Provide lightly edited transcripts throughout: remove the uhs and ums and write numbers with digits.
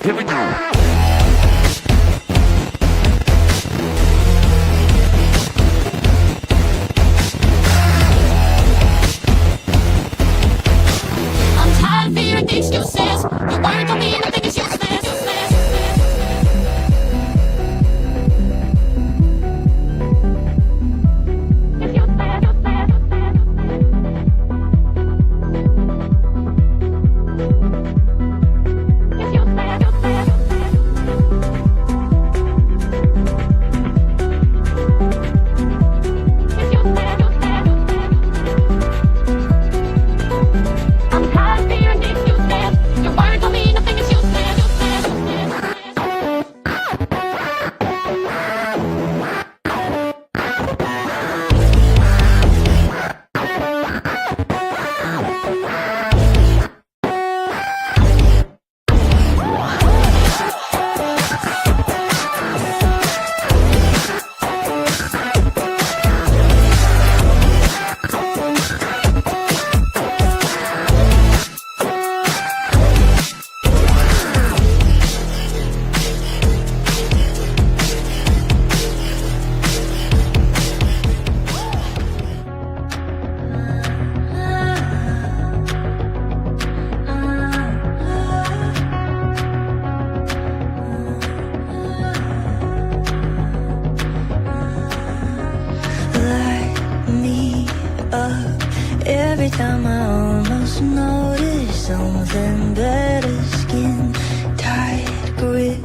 Here we go. Excuses, your word don't mean nothing is useless. Every time I almost notice something better, skin tight grip,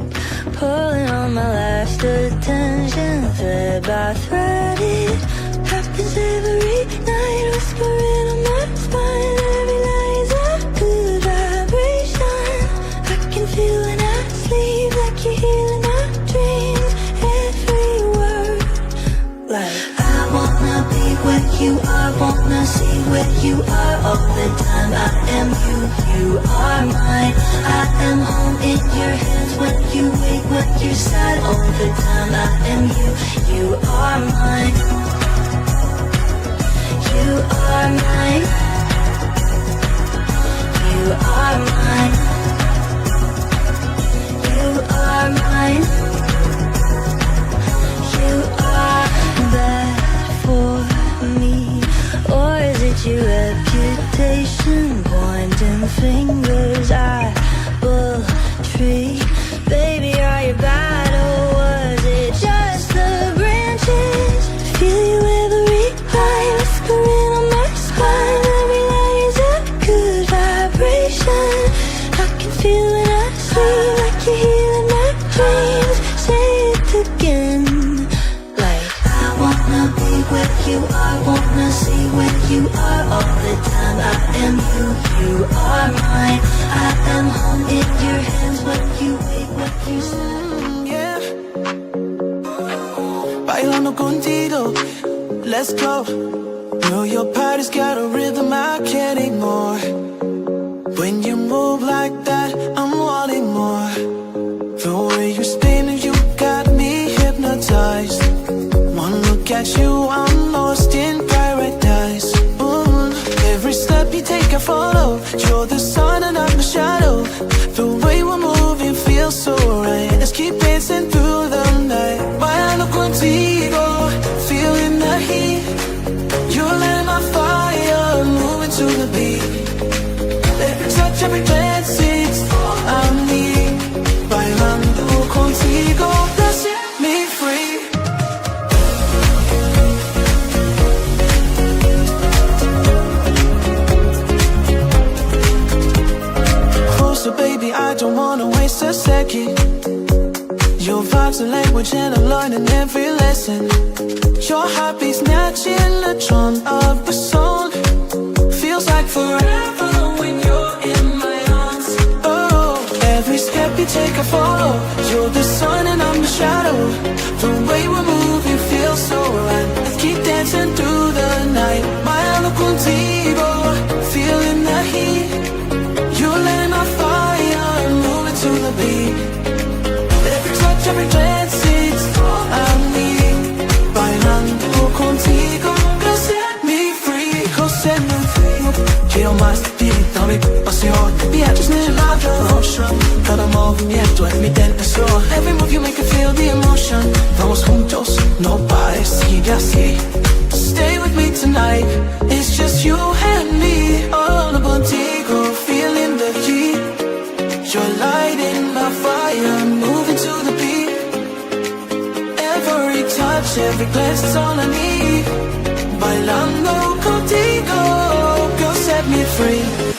pulling on my last attention, thread by thread. It happens every night, whispering on my spine. Every lie is a good vibration. I can feel when I sleep, like you're healing my dreams. Every word, like I wanna be where you are, wanna see where you are all the time. I am you, you are mine. I am home in your hands when you wake, when you're sad all the time. I am you, you are mine. You are mine. You are mine. You are mine. You are bad for me, or is it your reputation pointing fingers? I will treat, baby, are you bad, or was it just the branches? Feel you every night, whispering on my spine. Every lie is a good vibration. I can feel when I sleep, like you're healing my dreams. Say it again, like I wanna be where you are, wanna see where you are all the time. I am you, you are mine. I am home in your hands when you wake, when you sleep. Yeah. Bailando contigo, let's go. Girl, your body's got a rhythm I can't ignore. When you move like that, I'm wanting more. The way you're spinning, you got me hypnotized. One look at you, I'm lost in paradise. Every step you take, I follow. You're the sun and I'm the shadow. The way we're moving feels so right. Let's keep dancing through the night. Bailando contigo, feeling the heat. You're letting my fire, moving to the beat. Every touch, every glance, it's all I need. Bailando contigo, let's set me free. So baby, I don't wanna waste a second. Your vibe's a language and I'm learning every lesson. Your heartbeat snatching the drum of the song. Feels like forever when you're in my arms. Oh, every step you take I follow. You're the sun and I'm the shadow. The way we're moving feels so right. Let's keep dancing through the night. Bailando contigo, feeling the heat. You're letting my fire, moving to the beat. Every touch, every glance, it's all I need. Bailando contigo, go set me free, go set me free. Quiero más de ti, dame pasión. Viajes en el mar, motion. Cada movimiento es mi tentación. Every move you make I feel the emotion. Vamos juntos, no pares, sigue así. Stay with me tonight. It's just you and me. All about Tigo, feeling the heat. You're lighting my fire, moving to the beat. Every touch, every glance is all I need. Bailando contigo, girl, set me free.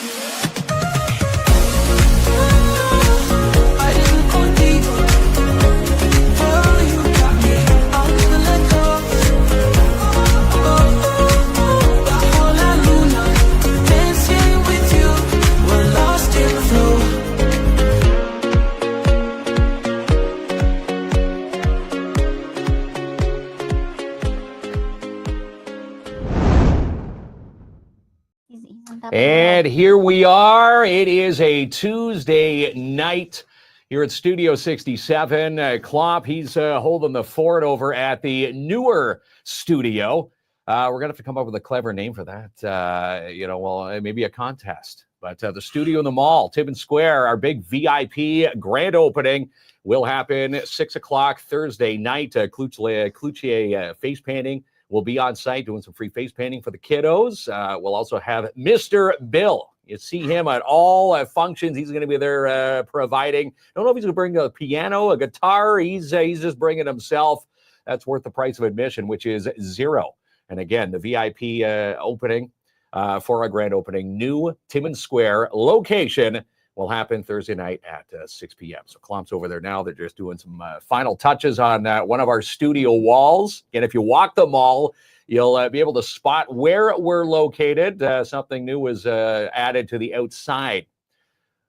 And here we are. It is a Tuesday night here at Studio 67. Klopp, he's holding the fort over at the newer studio. We're going to have to come up with a clever name for that. Maybe a contest. But the studio in the mall, Timmins Square, our big VIP grand opening will happen 6 o'clock Thursday night. Cloutier face painting. We'll be on site doing some free face painting for the kiddos. We'll also have Mr. Bill. You see him at all functions. He's going to be there providing. I don't know if he's going to bring a piano, a guitar. He's just bringing himself. That's worth the price of admission, which is $0. And again, the VIP opening for our grand opening, new Timmins Square location, will happen Thursday night at 6 p.m. So Klopp's over there now. They're just doing some final touches on one of our studio walls. And if you walk the mall, you'll be able to spot where we're located. Something new was added to the outside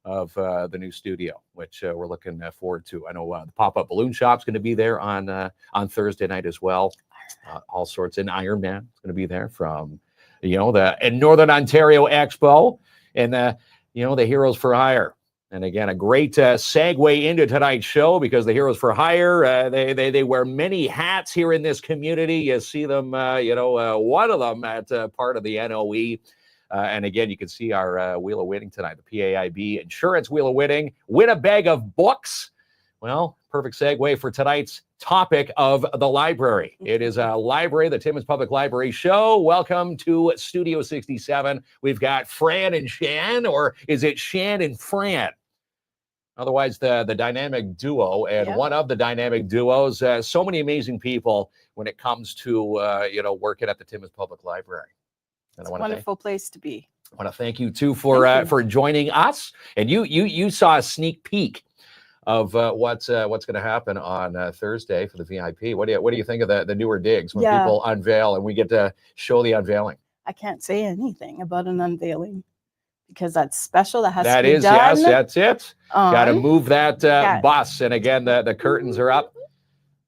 of the new studio, which we're looking forward to. I know the pop-up balloon shop's going to be there on Thursday night as well. All sorts. And Iron Man is going to be there from, the Northern Ontario Expo. And the Heroes for Hire. And again, a great segue into tonight's show because the Heroes for Hire, they wear many hats here in this community. You see them, one of them at part of the NOE. And again, you can see our Wheel of Winning tonight, the PAIB Insurance Wheel of Winning. Win a bag of books. Well, perfect segue for tonight's topic of the library. It is a library, the Timmins Public Library show. Welcome to Studio 67. We've got Fran and Shan, or is it Shan and Fran? Otherwise, the dynamic duo, and one of the dynamic duos. So many amazing people when it comes to working at the Timmins Public Library. And it's a wonderful place to be. I want to thank you too for joining us. And you saw a sneak peek of what's going to happen on Thursday for the VIP. What do you think of the newer digs when people unveil and we get to show the unveiling? I can't say anything about an unveiling because that's special. That has to be done. Yes, that's it. Got to move that bus, and again the curtains are up.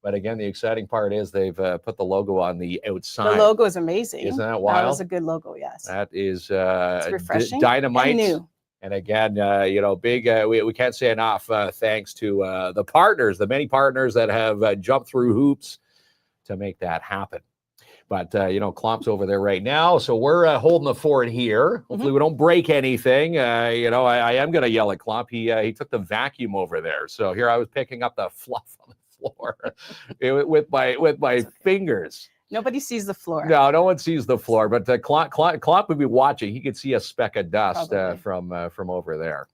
But again, the exciting part is they've put the logo on the outside. The logo is amazing. Isn't that wild? That was a good logo. Yes. That is it's refreshing, dynamite. and new. And again, big. We can't say enough thanks to the partners, the many partners that have jumped through hoops to make that happen. But Klopp's over there right now, so we're holding the fort here. Hopefully, we don't break anything. I am going to yell at Klopp. He took the vacuum over there, so here I was picking up the fluff on the floor with my fingers. Nobody sees the floor. No one sees the floor. But Klopp would be watching. He could see a speck of dust from over there.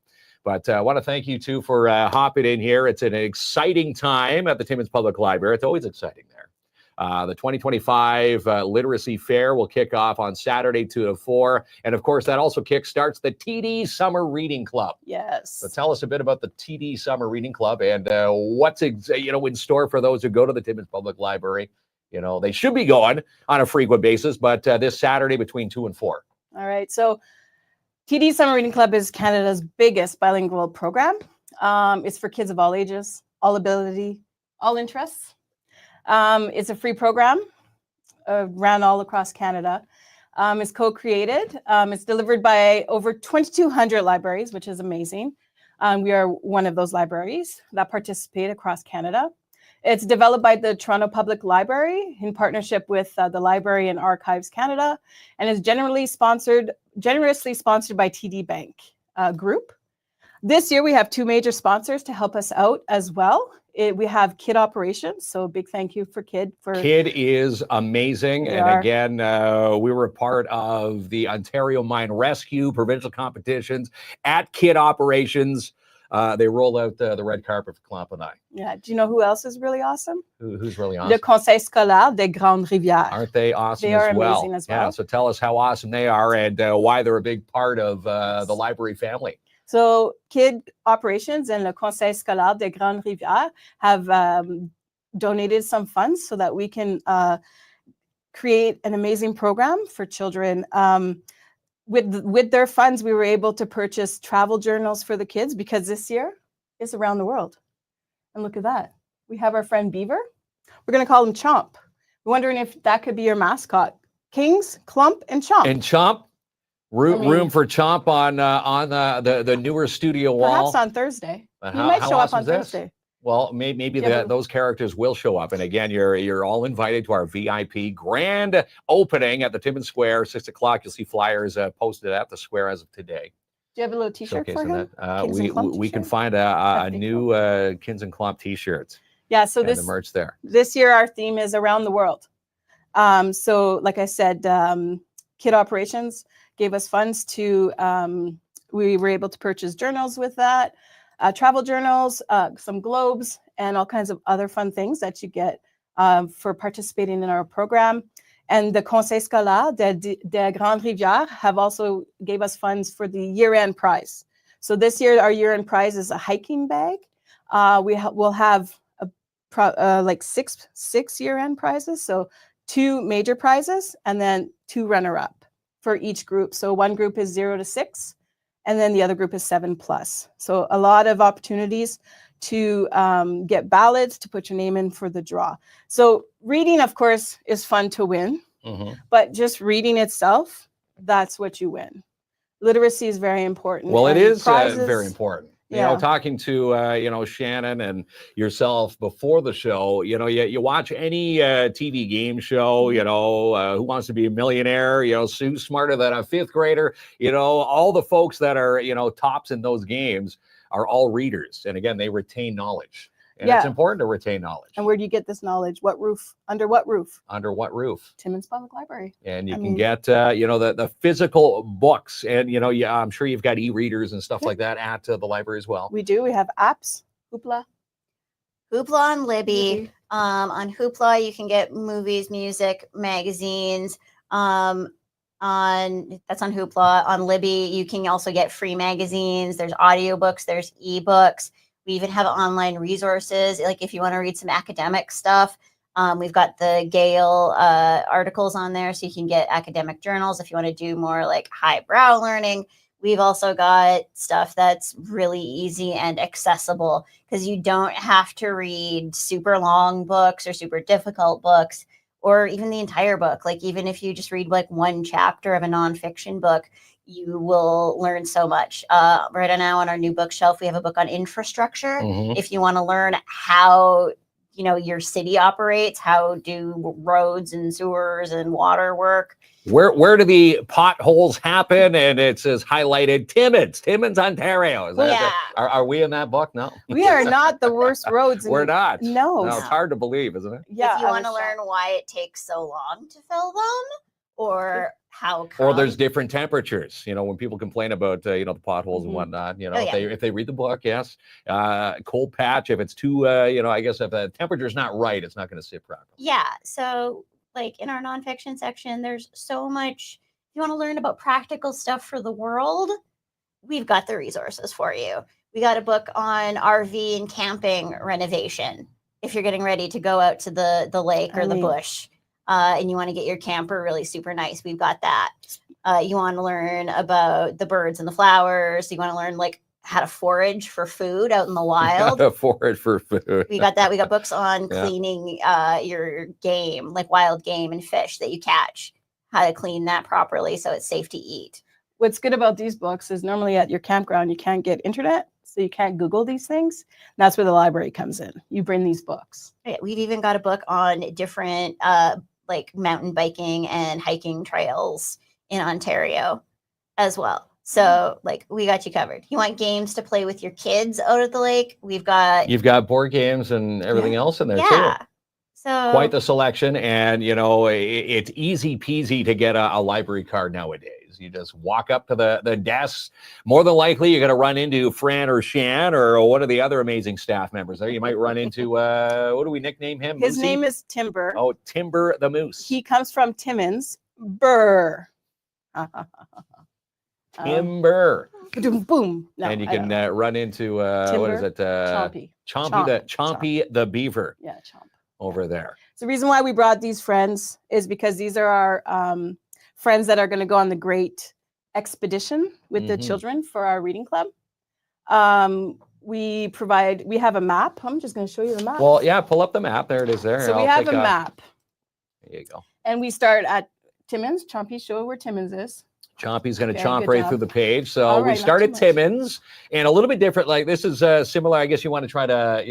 But I want to thank you, too, for hopping in here. It's an exciting time at the Timmins Public Library. It's always exciting there. The 2025 Literacy Fair will kick off on Saturday, 2 to 4. And, of course, that also kickstarts the TD Summer Reading Club. Yes. So tell us a bit about the TD Summer Reading Club and what's in store for those who go to the Timmins Public Library. They should be going on a frequent basis, but this Saturday between 2 and 4. All right. So TD Summer Reading Club is Canada's biggest bilingual program. It's for kids of all ages, all ability, all interests. It's a free program ran all across Canada. It's co-created. It's delivered by over 2,200 libraries, which is amazing. We are one of those libraries that participate across Canada. It's developed by the Toronto Public Library in partnership with the Library and Archives Canada, and is generously sponsored by TD Bank Group. This year, we have 2 major sponsors to help us out as well. We have Kid Operations, so a big thank you for Kid. Kid is amazing. They And are. again, we were a part of the Ontario Mine Rescue provincial competitions at Kid Operations. They roll out the red carpet for Clamp and I. Yeah. Do you know who else is really awesome? Who's really Le awesome? Conseil Scolaire des Grandes Rivières. Aren't they awesome They are as well? amazing as Yeah, well. so tell us how awesome they are and why they're a big part of the library family. So Kid Operations and Le Conseil Scolaire des Grandes Rivières have donated some funds so that we can create an amazing program for children. With their funds, we were able to purchase travel journals for the kids because this year is around the world. And look at that. We have our friend Beaver. We're going to call him Chomp. We're wondering if that could be your mascot. Kings, Clump, and Chomp. And Chomp, room, I mean- room for Chomp on the newer studio wall. Perhaps on Thursday. But He how- might how show up awesome on is this? Thursday. Well, maybe Yeah, but- those characters will show up. And again, you're all invited to our VIP grand opening at the Timmins Square, 6 o'clock. You'll see flyers posted at the square as of today. Do you have a little T-shirt for Showcasing him? that. Kings and Clump We can t-shirt? find a That'd be new Kins and Clump T-shirts Yeah. So and this the merch there. this year our theme is around the world. So like I said, Kid Operations gave us funds to, we were able to purchase journals with that, travel journals, some globes, and all kinds of other fun things that you get for participating in our program. And the Conseil Scolaire des Grandes Rivières have also gave us funds for the year-end prize. So this year, our year-end prize is a hiking bag. We'll have like six year-end prizes. So 2 major prizes and then 2 runner-up for each group. So one group is 0 to 6, and then the other group is 7+. So a lot of opportunities to get ballots, to put your name in for the draw. So reading, of course, is fun to win, but just reading itself, that's what you win. Literacy is very important. Well, it and is prizes- very important. You Yeah. know, talking to Shannon and yourself before the show, you watch any TV game show, Who Wants to Be a Millionaire, Sue's smarter than a 5th grader, all the folks that are, tops in those games are all readers. And again, they retain knowledge. And it's Yeah. important to retain knowledge. And where do you get this knowledge? What roof? Under what roof? Under what roof? Timmins Public Library. And you I can mean- get, the physical books. And, I'm sure you've got e-readers and stuff Yeah. like that at the library as well. We do. We have apps. Hoopla. Hoopla and Libby. Libby. On Hoopla, you can get movies, music, magazines. That's on Hoopla. On Libby, you can also get free magazines. There's audiobooks, there's ebooks. We even have online resources. Like if you want to read some academic stuff, we've got the Gale articles on there, so you can get academic journals if you want to do more like highbrow learning. We've also got stuff that's really easy and accessible because you don't have to read super long books or super difficult books or even the entire book. Like even if you just read like one chapter of a nonfiction book, you will learn so much. Right now on our new bookshelf, we have a book on infrastructure. Mhm. If you want to learn how your city operates, how do roads and sewers and water work. Where do the potholes happen? And it says highlighted Timmins, Ontario. Is that Yeah. are we in that book? No, We are not the worst roads. we're not. No. It's hard to believe, isn't it? Yeah. If you I want to was learn shocked. why it takes so long to fill them or how Or there's come- different temperatures. When people complain about the potholes and Mhm. whatnot. Oh, yeah. if they read the book, yes. Cold patch. If it's too, I guess if the temperature's not right, it's not going to sit properly. Yeah. So, like in our nonfiction section, there's so much. If you want to learn about practical stuff for the world, we've got the resources for you. We got a book on RV and camping renovation. If you're getting ready to go out to the lake or I the mean- bush and you want to get your camper really super nice, we've got that. You want to learn about the birds and the flowers. You want to learn like how to forage for food out in the wild. Forage for food. We got that. We got books on Yeah. cleaning your game, like wild game and fish that you catch, how to clean that properly so it's safe to eat. What's good about these books is normally at your campground, you can't get internet, so you can't Google these things. That's where the library comes in. You bring these books. Yeah, we've even got a book on different like mountain biking and hiking trails in Ontario as well. So like we got you covered. You want games to play with your kids out at the lake? We've got You've got board games and everything else in there yeah. too. So Quite the selection, and it's easy peasy to get a library card nowadays. You just walk up to the desk. More than likely, you're going to run into Fran or Shan or one of the other amazing staff members there. You might run into what do we nickname him? His Moosey? name is Timber. Oh, Timber the Moose. He comes from Timmins. Burr. Timber. Boom, boom. No, and you I can don't know. run into what is it? Chompy. Chompy the Beaver Yeah, Chomp. over there. So the reason why we brought these friends is because these are our friends that are going to go on the great expedition with the Mhm. children for our reading club. We have a map. I'm just going to show you the map. Well, yeah, pull up the map. There it is there. so we I'll have take a map, There you go. and we start at Timmins. Chompy, show where Timmins is. Chompy's going to Okay, chomp good right job. through the page. So All we right, start not at too much. Timmins, and a little bit different. Like this is similar. I guess you want to try to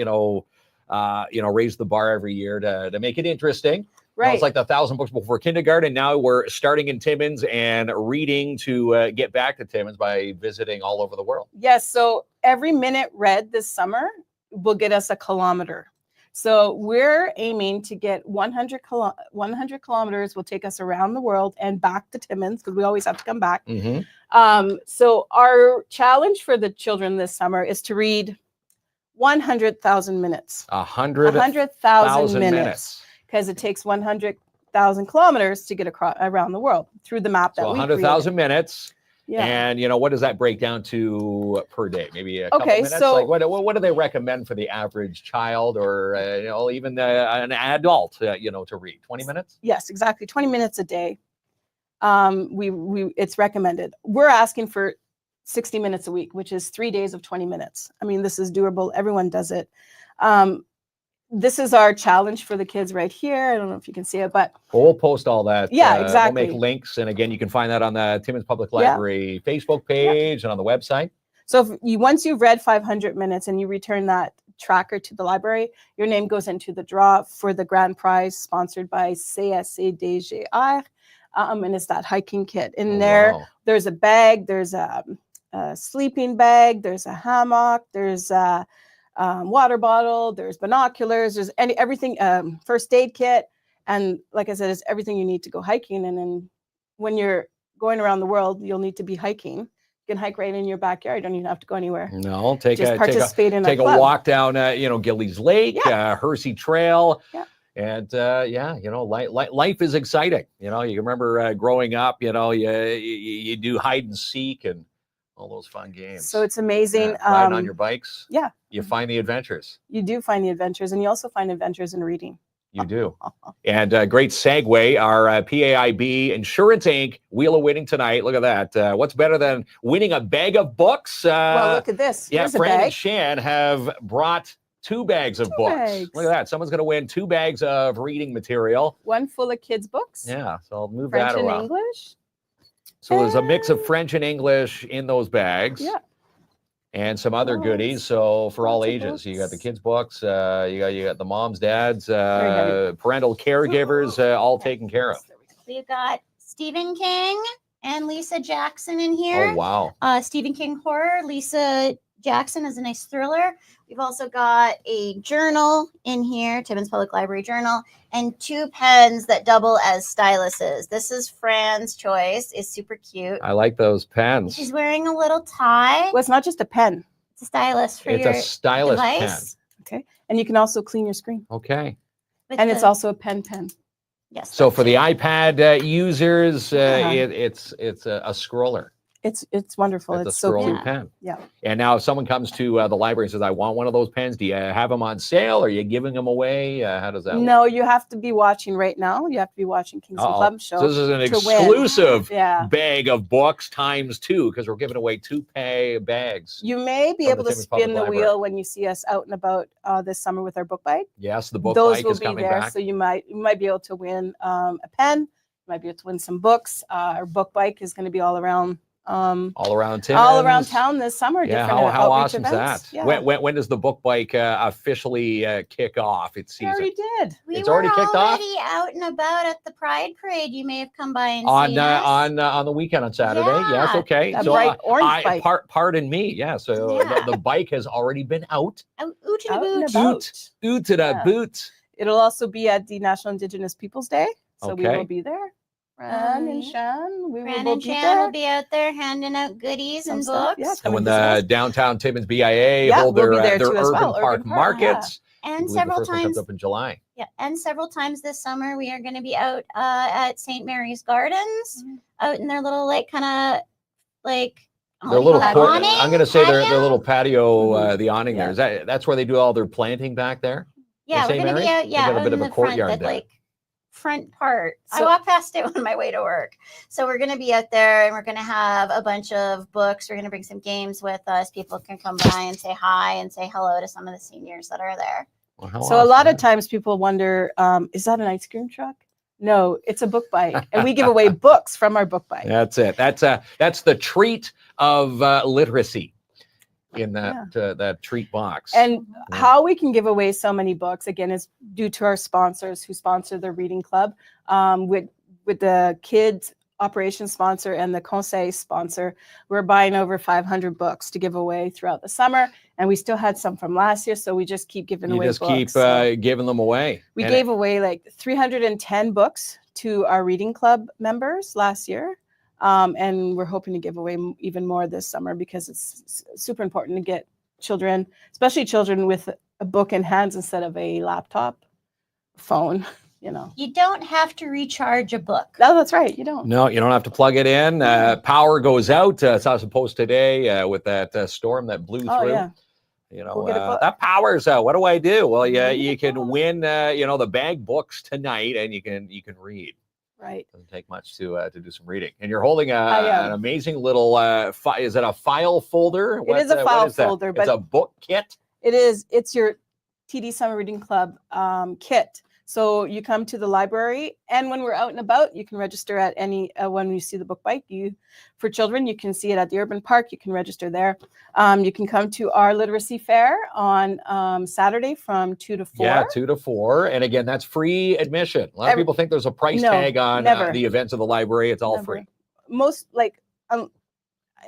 raise the bar every year to make it interesting. Right. It's like the 1,000 books before kindergarten. Now we're starting in Timmins and reading to get back to Timmins by visiting all over the world. Yes. So every minute read this summer will get us a kilometer. So we're aiming to get 100 kilometers will take us around the world and back to Timmins because we always have to come back. Mm-hmm. So our challenge for the children this summer is to read 100,000 minutes. 100,000 minutes. Because it takes 100,000 kilometers to get across around the world through the map that So we 100,000 minutes. Yeah. And what does that break down to per day? Maybe a couple Okay, minutes? so- like what do they recommend for the average child or even an adult to read? 20 minutes? Yes, exactly. 20 minutes a day. It's recommended. We're asking for 60 minutes a week, which is 3 days of 20 minutes. I mean, this is doable. Everyone does it. This is our challenge for the kids right here. I don't know if you can see it, but Well, we'll post all that. Yeah, We'll exactly. make links. And again, you can find that on the Timmins Public Yeah. Library Facebook page and on the website. so once you've read 500 minutes and you return that tracker to the library, your name goes into the draw for the grand prize sponsored by CSCDGR. And it's that hiking kit. In there, Wow. there's a bag, there's a sleeping bag, there's a hammock, there's a water bottle, there's binoculars, there's everything, first aid kit. And like I said, it's everything you need to go hiking. And then when you're going around the world, you'll need to be hiking. You can hike right in your backyard. You don't even have to go anywhere. No, take Just a participate in take our a club. walk down Gillies Lake, Hersey Trail. Yeah. And life is exciting. You can remember growing up, you do hide and seek and all those fun games. So it's amazing. Riding on your bikes. Yeah. You find the adventures. You do find the adventures, and you also find adventures in reading. You do. And great segue, our PAIB Insurance Inc. Wheel of Winning tonight. Look at that. What's better than winning a bag of books? Well, look at this. Yeah, Here's a Fran and bag. Shan have brought 2 bags of books. bags. Look at that. Someone's going to win 2 bags of reading material. One full of kids' books. Yeah, so I'll move French that and around. English. So there's a mix of French and English in those bags. Yeah. And some other Lots. goodies. So for all Lots of ages, you got the books. kids' books, you got the moms, dads, heavy. parental caregivers, all taken care of. we've got Stephen King and Lisa Jackson in here. Oh wow. Stephen King horror. Lisa Jackson is a nice thriller. We've also got a journal in here, Timmins Public Library journal, and 2 pens that double as styluses. This is Fran's choice. It's super cute. I like those pens. She's wearing a little tie. Well, it's not just a pen. It's a stylus for It's your a stylus device. Okay. And you can also clean your screen. pen. Okay. with And it's the- also a pen. yes. So that's for the it. iPad users, Uh-huh. it's a scroller. It's wonderful. It's It's a so scrolling cute. pen. Yeah. And now if someone comes to the library and says, I want one of those pens, do you have them on sale? Are you giving them away? How does that work? No, you have to be watching right now. You have to be watching Kingston Uh-oh. Club Show. So this is an to win. exclusive Yeah. bag of books times 2 because we're giving away 2 bags. You may be From able the to Timmins Public spin the Library. wheel when you see us out and about this summer with our book bike. Yes, the book Those bike will is be coming there, back. so you might be able to win a pen. You might be able to win some books. Our book bike is going to be all around all around Timmins. all around town this summer. Yeah, different how outreach awesome is events. that? Yeah. When does the book bike officially kick off its We season? already did. We It's were already kicked off? already out and about at the Pride Parade. You may have come by and On seen us. on the weekend on Saturday. Yes, Yeah, okay. that bright orange bike. Pardon me. Yeah, so Yeah. the bike has already been out. Oot and Out and boot. about. Oot to the Yeah. boot. It'll also be at the National Indigenous Peoples Day, so we Okay. will be there. Fran and Shan, we Fran will and be Shan there. will be out there handing out goodies Some and stuff, books. yeah. And Come when and visit the us. downtown Timmins BIA Yeah, hold we'll be their there too as urban well, park Urban Park, markets. I And believe the several first one comes times, up in July. and several times this summer, we are going to be out at St. Mary's Gardens, out in their little kind of Their little Patio. court, I'm going to say their patio? little patio, Mhm. the awning Yeah. there. That's where they do all their planting back there? Yeah, St. we're going to be Mary's? out. They've Yeah, got a out bit in of a the front, courtyard that there. front part. I So- walk past it on my way to work. So we're going to be out there, and we're going to have a bunch of books. We're going to bring some games with us. People can come by and say hi and say hello to some of the seniors that are there. Well, how So a lot awesome. of times people wonder, is that an ice cream truck? No, it's a book bike, and we give away books from our book bike. That's it. That's the treat of literacy in that treat box. And Yeah. how we can give away so many books, again, is due to our sponsors who sponsor the reading club. With the kids operations sponsor and the conseil sponsor, we're buying over 500 books to give away throughout the summer. And we still had some from last year, so we just keep giving you away just books. keep So giving them away. we And gave away like 310 books to our reading club members last year. And we're hoping to give away even more this summer because it's super important to get children, especially children with a book in hands instead of a laptop, phone, you know. You don't have to recharge a book. No, that's right. You don't. No, you don't have to plug it in. Power goes out. It's not supposed today with that storm that blew Oh, through. yeah. You know, Go get a book. that power's out. What do I do? Well, yeah, Read you a can book. win, the bag books tonight, and you can read. Right. Doesn't take much to do some reading. And you're holding I am. an amazing little. Is it a file folder? It is a what file is that? folder, It's but a book kit. it is. It's your TD Summer Reading Club kit. So you come to the library, and when we're out and about, you can register at any, when you see the book bike. For children, you can see it at the Urban Park. You can register there. You can come to our literacy fair on Saturday from 2 to 4. Yeah, 2 to 4. And again, that's free admission. A lot of Every- people think there's a price No, tag on never. the events of the library. It's all Never. free. Most,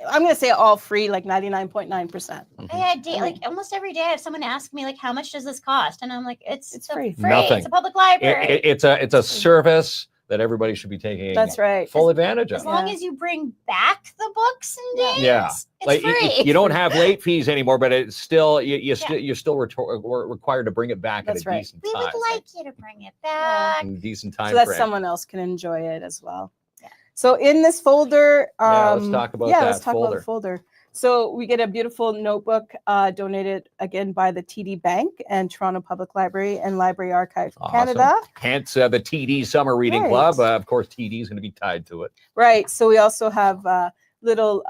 I'm going to say all free, like 99.9%. I had almost every day I have someone ask me how much does this cost? And I'm like, it's free. Nothing. It's a public library. It's a service that everybody should be taking That's right. full advantage as of. long as you bring back the books and dates, Yeah. it's free. You don't have late fees anymore, but it's still you're still required to bring it back That's at a right. decent We time. would like you to bring it back. Decent time So that frame. someone else can enjoy it as well. Yeah. So in this folder, let's talk about let's that talk folder. about the folder. So we get a beautiful notebook donated again by the TD Bank and Toronto Public Library and Library Archive Awesome. Canada. Hence the TD Summer Reading Right. Club. Of course, TD is going to be tied to it. Right. So we also have little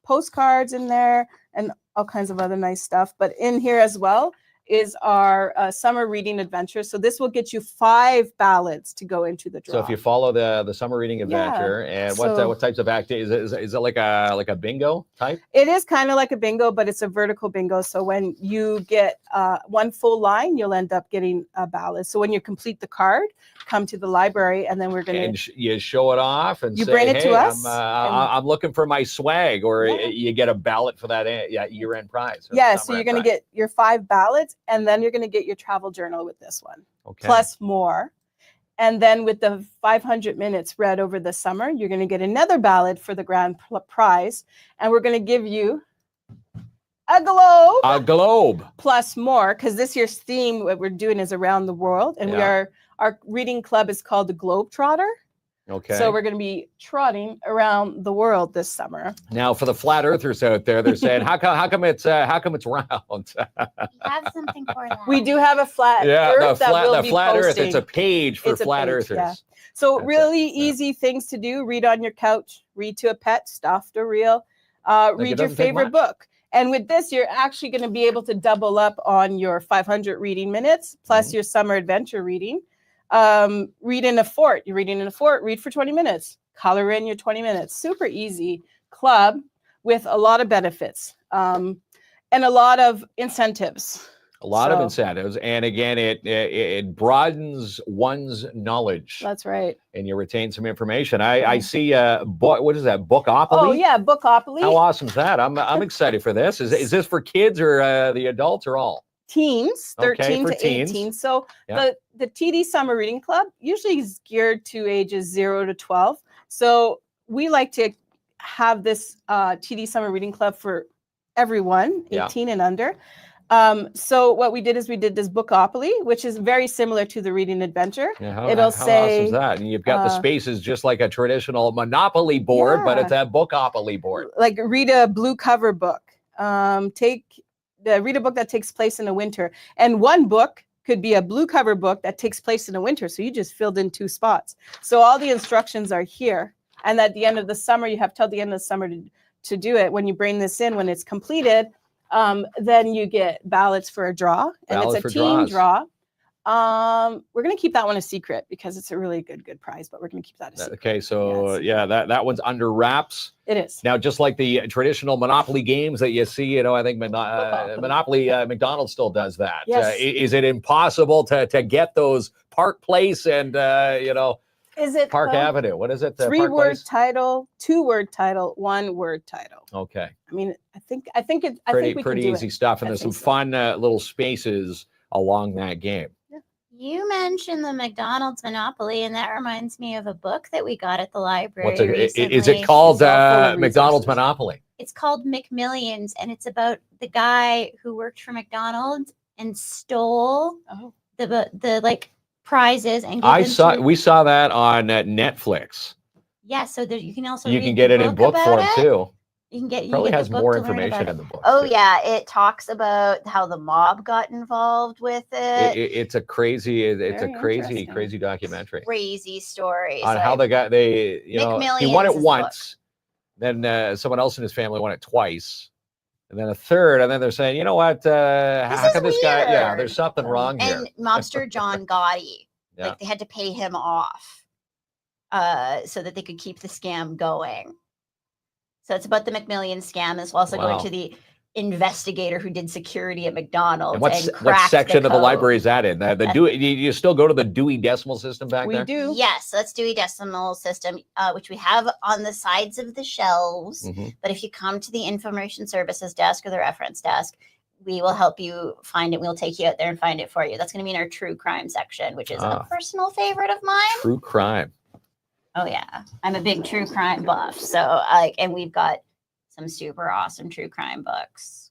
postcards in there and all kinds of other nice stuff. But in here as well is our summer reading adventure. So this will get you 5 ballads to go into the draw. So if you follow the summer reading adventure, and So- what types of activities is it like a bingo type? It is kind of like a bingo, but it's a vertical bingo. So when you get one full line, you'll end up getting a ballad. So when you complete the card, come to the library, and then we're going And to. you show it off and You say, bring it to "Hey, us, I'm looking for my swag," or Yeah. you get a ballot for that year-end prize. or Yeah, the so summer you're going to prize. get your 5 ballads, and then you're going to get your travel journal with this one, Okay. plus more. And then with the 500 minutes read over the summer, you're going to get another ballad for the grand prize, and we're going to give you a globe. A globe. Plus more, because this year's theme, what we're doing is around the world, and our reading club is called the Globe Trotter. Okay. So we're going to be trotting around the world this summer. Now, for the flat earthers out there, they're saying, "How come it's round?" We have something for that. We do have a flat Yeah, Earth that we'll the be flat Earth. posting. It's a page for It's a flat page, earthers. yeah. So That's really it, yeah. easy things to do: read on your couch, read to a pet, stuffed or real, read your doesn't take favorite much. book. And with this, you're actually going to be able to double up on your 500 reading minutes plus your summer adventure reading. Read in a fort. You're reading in a fort. Read for 20 minutes. Color in your 20 minutes. Super easy club with a lot of benefits and a lot of incentives. A lot of So- incentives, and again, it broadens one's knowledge, That's right. and you retain some information. I see book. What is that? Bookopoly. Oh yeah, Bookopoly. How awesome is that? I'm excited for this. Is this for kids or the adults or all? Teens, 13 for to teens. 18. So Yeah. the TD Summer Reading Club usually is geared to ages 0 to 12. So we like to have this TD Summer Reading Club for everyone, 18 and under. So what we did is we did this Bookopoly, which is very similar to the Reading Adventure. Yeah, how It'll awesome say, is that? And you've got the spaces just like a traditional Monopoly board, but Yeah. it's a Bookopoly board. like read a blue cover book. Read a book that takes place in the winter. And one book could be a blue cover book that takes place in the winter. So you just filled in 2 spots. So all the instructions are here. And at the end of the summer, you have till the end of the summer to do it. When you bring this in, when it's completed, then you get ballots for a draw, and Ballots it's for a team draws. draw. We're going to keep that one a secret because it's a really good prize, but we're going to keep that a secret. Okay, so Yes. that one's under wraps. It is. Now, just like the traditional Monopoly games that you see, I think Monopoly McDonald's still does that. Yes. Is it impossible to get those Park Place and Is it Park Avenue? What is it? Park 3-word Place? title, 2-word title, 1-word title? Okay, I mean, I think we pretty can do easy it. stuff, and I there's some think so. fun little spaces along that game. You mentioned the McDonald's Monopoly, and that reminds me of a book that we got at the library What's it? recently. Is it called It's all full of McDonald's resources. Monopoly? It's called McMillions, and it's about the guy who worked for McDonald's and stole Oh. the like prizes and We saw that on Netflix. Yeah, so there, you can also You read can get the it in book about form it. too. You can get Probably get the has book more to learn information about in it. the book. Oh too. yeah, it talks about how the mob got involved with it. It's a crazy Very interesting. crazy documentary Crazy story. on So how they got he won McMillions it is the once, then someone else in his family won it twice, and then a third, and then they're saying, you know what, how is come this guy? Yeah, weird. there's something wrong here. and mobster John Gotti, Yeah. like they had to pay him off so that they could keep the scam going. So it's about the McMillian scam. It's also Wow. going to the investigator who did security at McDonald's And what cracked section of the code. library is that in? The Dewey, you still go to the Dewey Decimal System back We there? do. Yes, so that's Dewey Decimal System, which we have on the sides of the shelves. Mhm. But if you come to the information services desk or the reference desk, we will help you find it. We'll take you out there and find it for you. That's going to be in our true crime section, which is Ah. a personal favorite of mine. True crime. Oh yeah, I'm a big true crime buff. So and we've got some super awesome true crime books.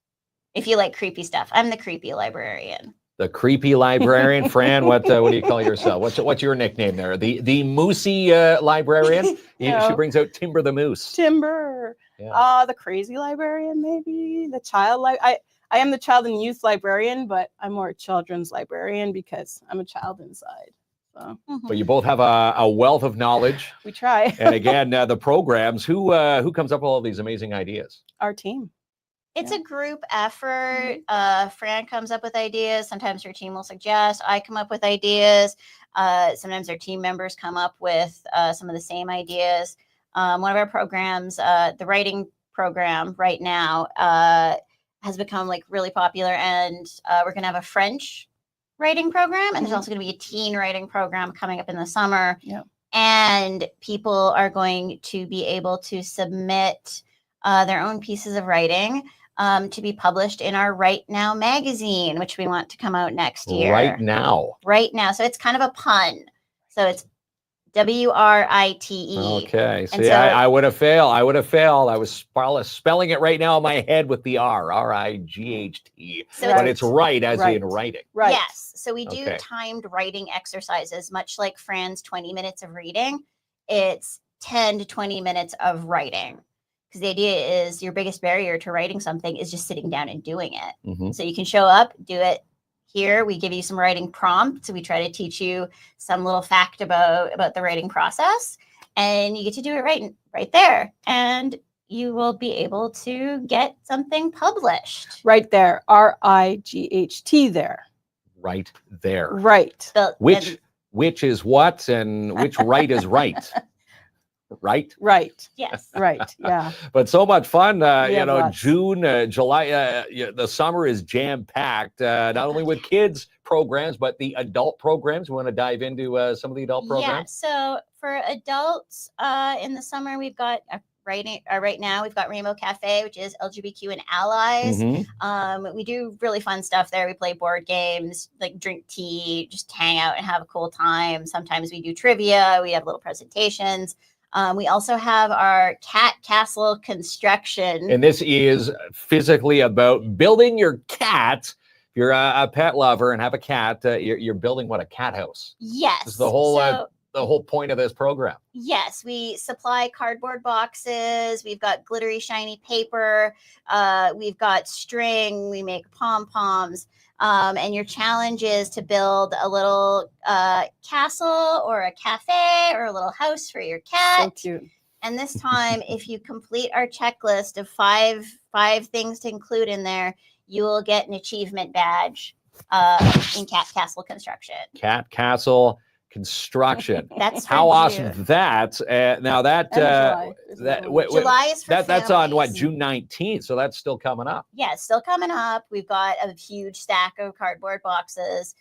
If you like creepy stuff, I'm the creepy librarian. The creepy librarian, Fran. What do you call yourself? What's your nickname there? The moosey librarian. No. She brings out Timber the Moose. Timber. Yeah. The crazy librarian, maybe the child. I am the child and youth librarian, but I'm more a children's librarian because I'm a child inside. So But you both have a wealth of knowledge, we try. and again, the programs. Who comes up with all these amazing ideas? Our team. It's Yeah. a group effort. Fran comes up with ideas. Sometimes her team will suggest. I come up with ideas. Sometimes our team members come up with some of the same ideas. One of our programs, the writing program right now, has become like really popular, and we're going to have a French writing program, and there's also going to be a teen writing program coming up in the summer. Yep. And people are going to be able to submit their own pieces of writing to be published in our Right Now magazine, which we want to come out next year. Right now. Right now. So it's kind of a pun. So it's WRITE. Okay. And See, so- I would have failed. I was spelling it right now in my head with the R. RIGHT. So But Right. it's right as Right. in writing. Right. Yes. So we do Okay. timed writing exercises, much like Fran's 20 minutes of reading. It's 10 to 20 minutes of writing. Because the idea is your biggest barrier to writing something is just sitting down and doing it. Mhm. So you can show up, do it here. We give you some writing prompts. We try to teach you some little fact about the writing process, and you get to do it right there. And you will be able to get something published. Right there. RIGHT there. Right there. Right. The- Which is what and which right is right? right? Right. Yes. Right. Yeah. But so much fun. You have know, lots. June, July, the summer is jam-packed, not only with kids programs, but the adult programs. We want to dive into some of the adult Yeah. programs. So for adults, in the summer, we've got right now we've got Rainbow Cafe, which is LGBTQ and allies. Mhm. We do really fun stuff there. We play board games, like drink tea, just hang out and have a cool time. Sometimes we do trivia. We have little presentations. We also have our cat castle construction. And this is physically about building your cat. If you're a pet lover and have a cat, you're building what, a cat house. Yes. This is the whole point of this program. Yes, we supply cardboard boxes. We've got glittery, shiny paper. We've got string. We make pom-poms. And your challenge is to build a little castle or a cafe or a little house for your cat. So cute. And this time, if you complete our checklist of five things to include in there, you will get an achievement badge in cat castle construction. Cat castle construction. That's How for awesome June. that. Now that July. July is for that's on what, families. June 19th. So that's still coming up. Yeah, it's still coming up. We've got a huge stack of cardboard boxes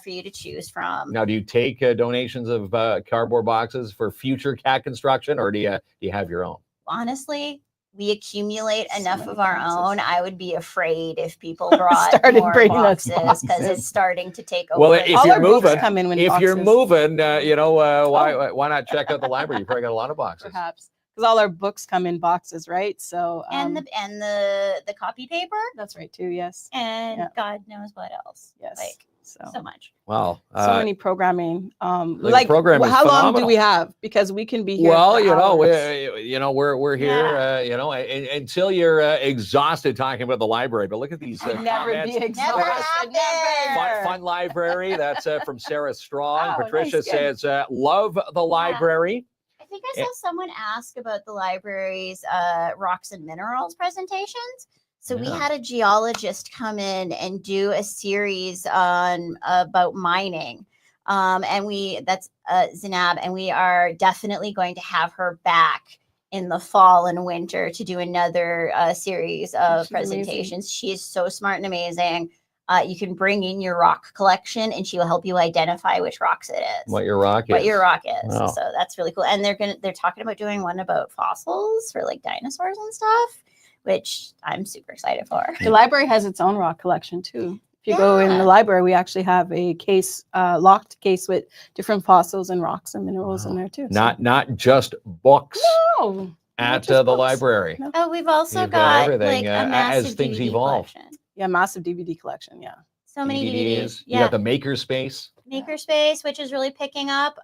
for you to choose from. Now, do you take donations of cardboard boxes for future cat construction, or do you have your own? Honestly, we accumulate enough many of our boxes. own. I would be afraid if people brought Started more bringing us boxes because boxes. it's starting to take over. Well, if All you're our books moving, come in with if you're boxes, moving, why not check out the library? You probably got a lot of boxes. perhaps, because all our books come in boxes, right? So and the copy paper that's right too. Yes. and Yeah. God knows what else. Yes. Like So so much. Wow. so many programming. the program is how long phenomenal. do we have? Because we can be here. Well, for hours. we're here, Yeah. until you're exhausted talking about the library. But look at these Never comments. be exhausted. happened. Fun library. That's from Sarah Strong. Oh, Patricia nice, good. says, love the library. I think I saw someone ask about the library's rocks and minerals presentations. So we Yeah. had a geologist come in and do a series on about mining. And that's Zinab, and we are definitely going to have her back in the fall and winter to do another series of She's amazing. presentations. She is so smart and amazing. You can bring in your rock collection and she will help you identify which rocks it is. What your rock is. What your rock is. Wow. So that's really cool. And they're talking about doing one about fossils for like dinosaurs and stuff, which I'm super excited for. The library has its own rock collection too. If you go in Yeah. the library, we actually have a case, locked case with different fossils and rocks and minerals in there too. So- Not just books No, not at just the books. library. No. Oh, we've also You've got got everything, like a as massive things DVD evolve. collection. Yeah, massive DVD collection. Yeah. So many DVDs. You got the makerspace. Makerspace, which is really picking up.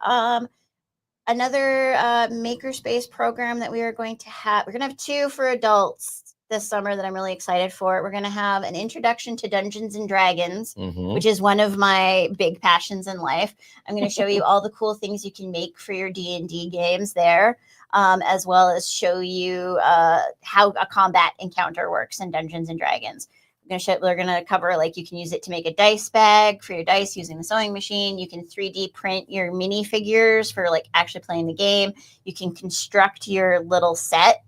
Another Makerspace program that we are going to have. We're going to have two for adults this summer that I'm really excited for. We're going to have an introduction to Dungeons and Dragons, Mhm. which is one of my big passions in life. I'm going to show you all the cool things you can make for your D&D games there, as well as show you how a combat encounter works in Dungeons and Dragons. We're going to cover, like, you can use it to make a dice bag for your dice using the sewing machine. You can 3D print your minifigures for like actually playing the game. You can construct your little set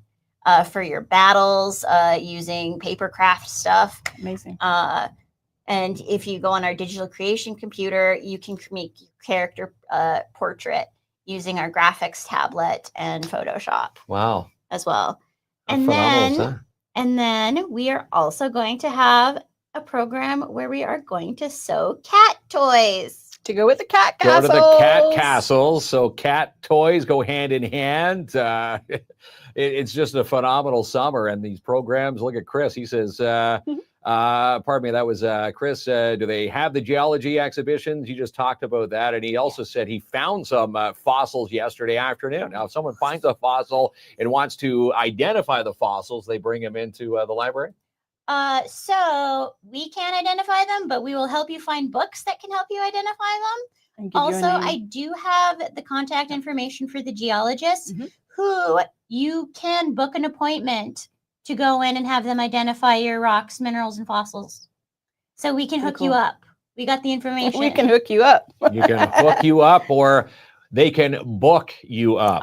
for your battles using paper craft stuff. Amazing. And if you go on our digital creation computer, you can make your character portrait using our graphics tablet and Photoshop Wow. as well. How And phenomenal is then, that? and then we are also going to have a program where we are going to sew cat toys. To go with the cat Go castles. to the cat castles. So cat toys go hand in hand. It's just a phenomenal summer. And these programs, look at Chris. He says, pardon me, that was Chris. Do they have the geology exhibitions? You just talked about that. And he also said he found some fossils yesterday afternoon. Now, if someone finds a fossil and wants to identify the fossils, they bring them into the library? So we can't identify them, but we will help you find books that can help you identify them. And give you a Also, name. I do have the contact information for the geologists Mhm. who you can book an appointment to go in and have them identify your rocks, minerals, and fossils. So we can Pretty hook you cool. up. We got the information. We can hook you up. You can hook you up, or they can book you up.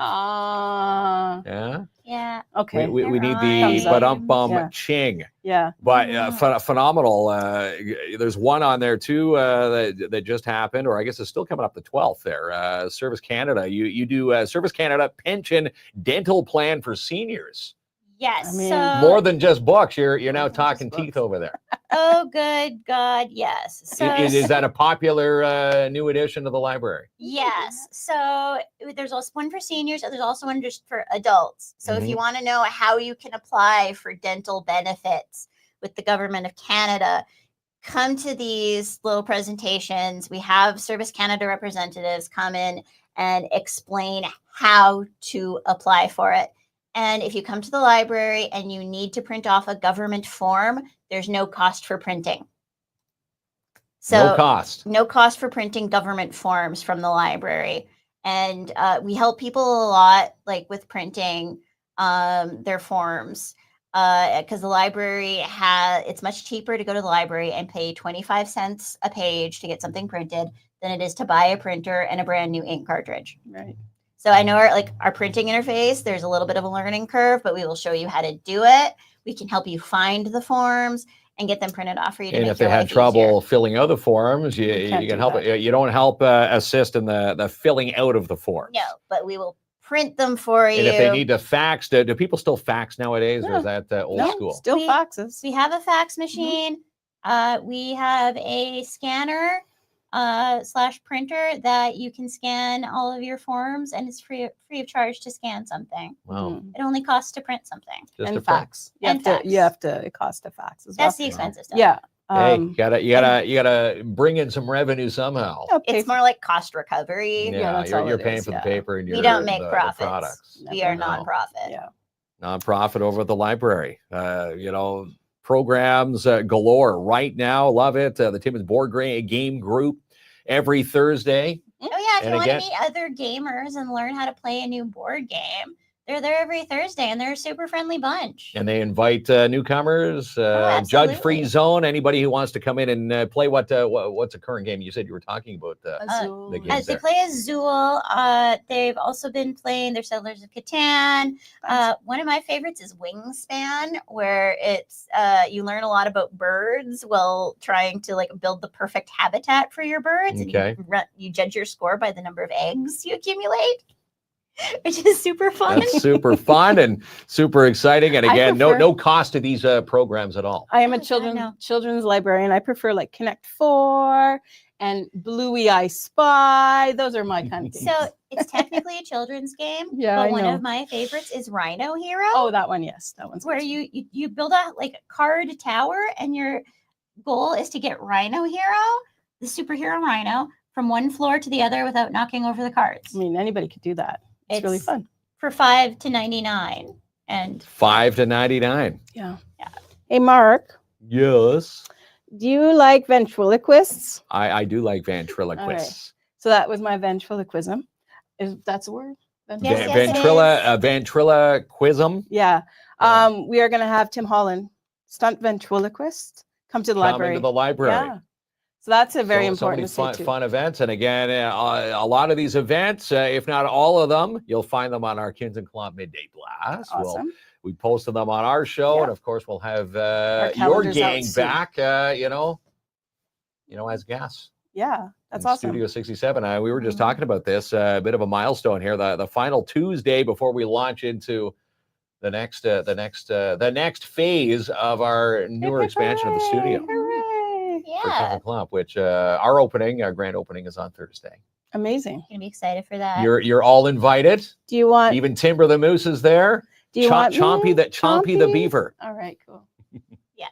Yeah. Yeah. Okay. We need Thumbs the up. ba-dum-bum Yeah. ching. Yeah. But phenomenal. There's one on there too that just happened, or I guess it's still coming up the 12th there. Service Canada. You do Service Canada pension dental plan for seniors. Yes. I mean, so More than just books. You're now More than talking just teeth books. over there. oh, good God, yes. So Is that a popular new addition to the library? yes. So there's also one for seniors, and there's also one just for adults. So if you want to know how you can apply for dental benefits with the government of Canada, come to these little presentations. We have Service Canada representatives come in and explain how to apply for it. And if you come to the library and you need to print off a government form, there's no cost for printing. So No cost. no cost for printing government forms from the library. And we help people a lot, like with printing their forms, because the library it's much cheaper to go to the library and pay 25 cents a page to get something printed than it is to buy a printer and a brand new ink cartridge. Right. So I know our printing interface, there's a little bit of a learning curve, but we will show you how to do it. We can help you find the forms and get them printed off for you to And make if they your had life trouble easier. filling out the forms, you can't can do help. that. You don't help assist in the filling out of the forms. No, but we will print them for you. And if they need to fax, do people still fax nowadays, or Yeah. is that old No, school? still We- faxes. We have a fax machine. We have a scanner / printer that you can scan all of your forms, and it's free of charge to scan something. Wow. It only costs to print something. Just a And fax. fax. You And have to. fax. You have to. It costs a fax as well. That's the expensive stuff. Yeah. Hey, you gotta bring in some revenue somehow. Okay. It's more like cost recovery. Yeah, that's all you're it paying is, for the yeah. paper and We your don't make the profits. products. We are No. nonprofit. Yeah. Nonprofit over at the library. Programs galore right now. Love it. The Timmins Board Game Group every Thursday. Oh yeah, if And you want again- to meet other gamers and learn how to play a new board game, they're there every Thursday, and they're a super friendly bunch. And they invite newcomers, judge-free absolutely. zone, anybody who wants to come in and play. What's a current game? You said you were talking about Azul. the game. As they there. play Azul, they've also been playing their Settlers of Catan. One of my favorites is Wingspan, where it's you learn a lot about birds while trying to build the perfect habitat for your birds. Okay. And you judge your score by the number of eggs you accumulate, which is super fun. That's super fun and super exciting. And I again, prefer- no cost to these programs at all. I am a Oh, God, no. children's librarian. I prefer Connect 4 and Bluey Eye Spy. Those are my kind of games. So it's technically a children's game, Yeah, but I one know. of my favorites is Rhino Hero. Oh, that one, yes, that one's where good. you build a card tower, and your goal is to get Rhino Hero, the superhero Rhino, from one floor to the other without knocking over the cards. I mean, anybody could do that. It's really fun. For $5 to $99, and $5 to $99. Yeah. Hey, Mark, Yes, do you like ventriloquists? I do like ventriloquists. So that was my ventriloquism. That's a word? Yes, yes, it Ventriloquism. Yeah. Yeah. We are going to have Tim Holland, stunt ventriloquist, come to the Come library. into the library. Yeah. So that's a very So important many to say, too. fun events. And again, a lot of these events, if not all of them, you'll find them on our Kins and Klomp Midday Blast. Awesome. We posted them on our show, Yeah. and of course, we'll have Our your calendar's out gang soon. back. As guests. Yeah, that's in awesome. Studio 67. We were just Mhm. talking about this, a bit of a milestone here. The final Tuesday before we launch into the next phase of our newer expansion of the studio Hooray. for Kins yeah, and Klomp, which our grand opening is on Thursday. Amazing. gonna be excited for that. You're all invited. Do you want? Even Timber the Moose is there. do you want me? Chompy the Beaver. All right, cool. Yes.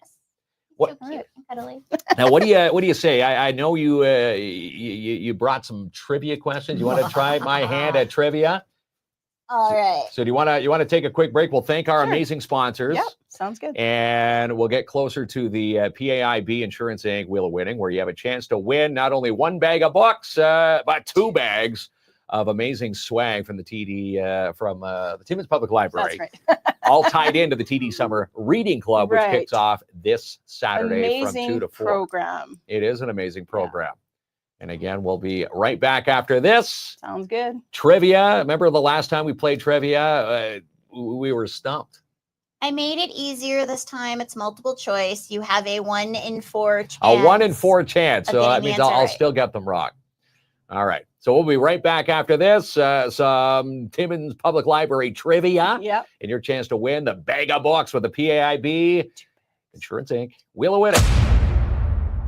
What- So cute and cuddly. Now, what do you say? I know you brought some trivia questions. You want to try my hand at trivia? All right. So do you want to take a quick break? We'll thank our Sure. amazing sponsors. Yep, sounds good. And we'll get closer to the PAIB Insurance Inc. Wheel of Winning, where you have a chance to win not only one bag of books, but 2 bags of amazing swag from the TD, from the Timmins Public Library, That's right. all tied into the TD Summer Reading Club, which kicks Right. off this Saturday Amazing from 2 to 4. program. It is an amazing program. And again, we'll be right back after this. Sounds good. Trivia. Remember the last time we played trivia? We were stumped. I made it easier this time. It's multiple choice. You have a 1 in 4 chance. A 1 in 4 chance. of So that getting the means answer I'll right. still get them wrong. All right. So we'll be right back after this. Some Timmins Public Library trivia. Yep. And your chance to win the bag of books with the PAIB Insurance Inc. Wheel of Winning.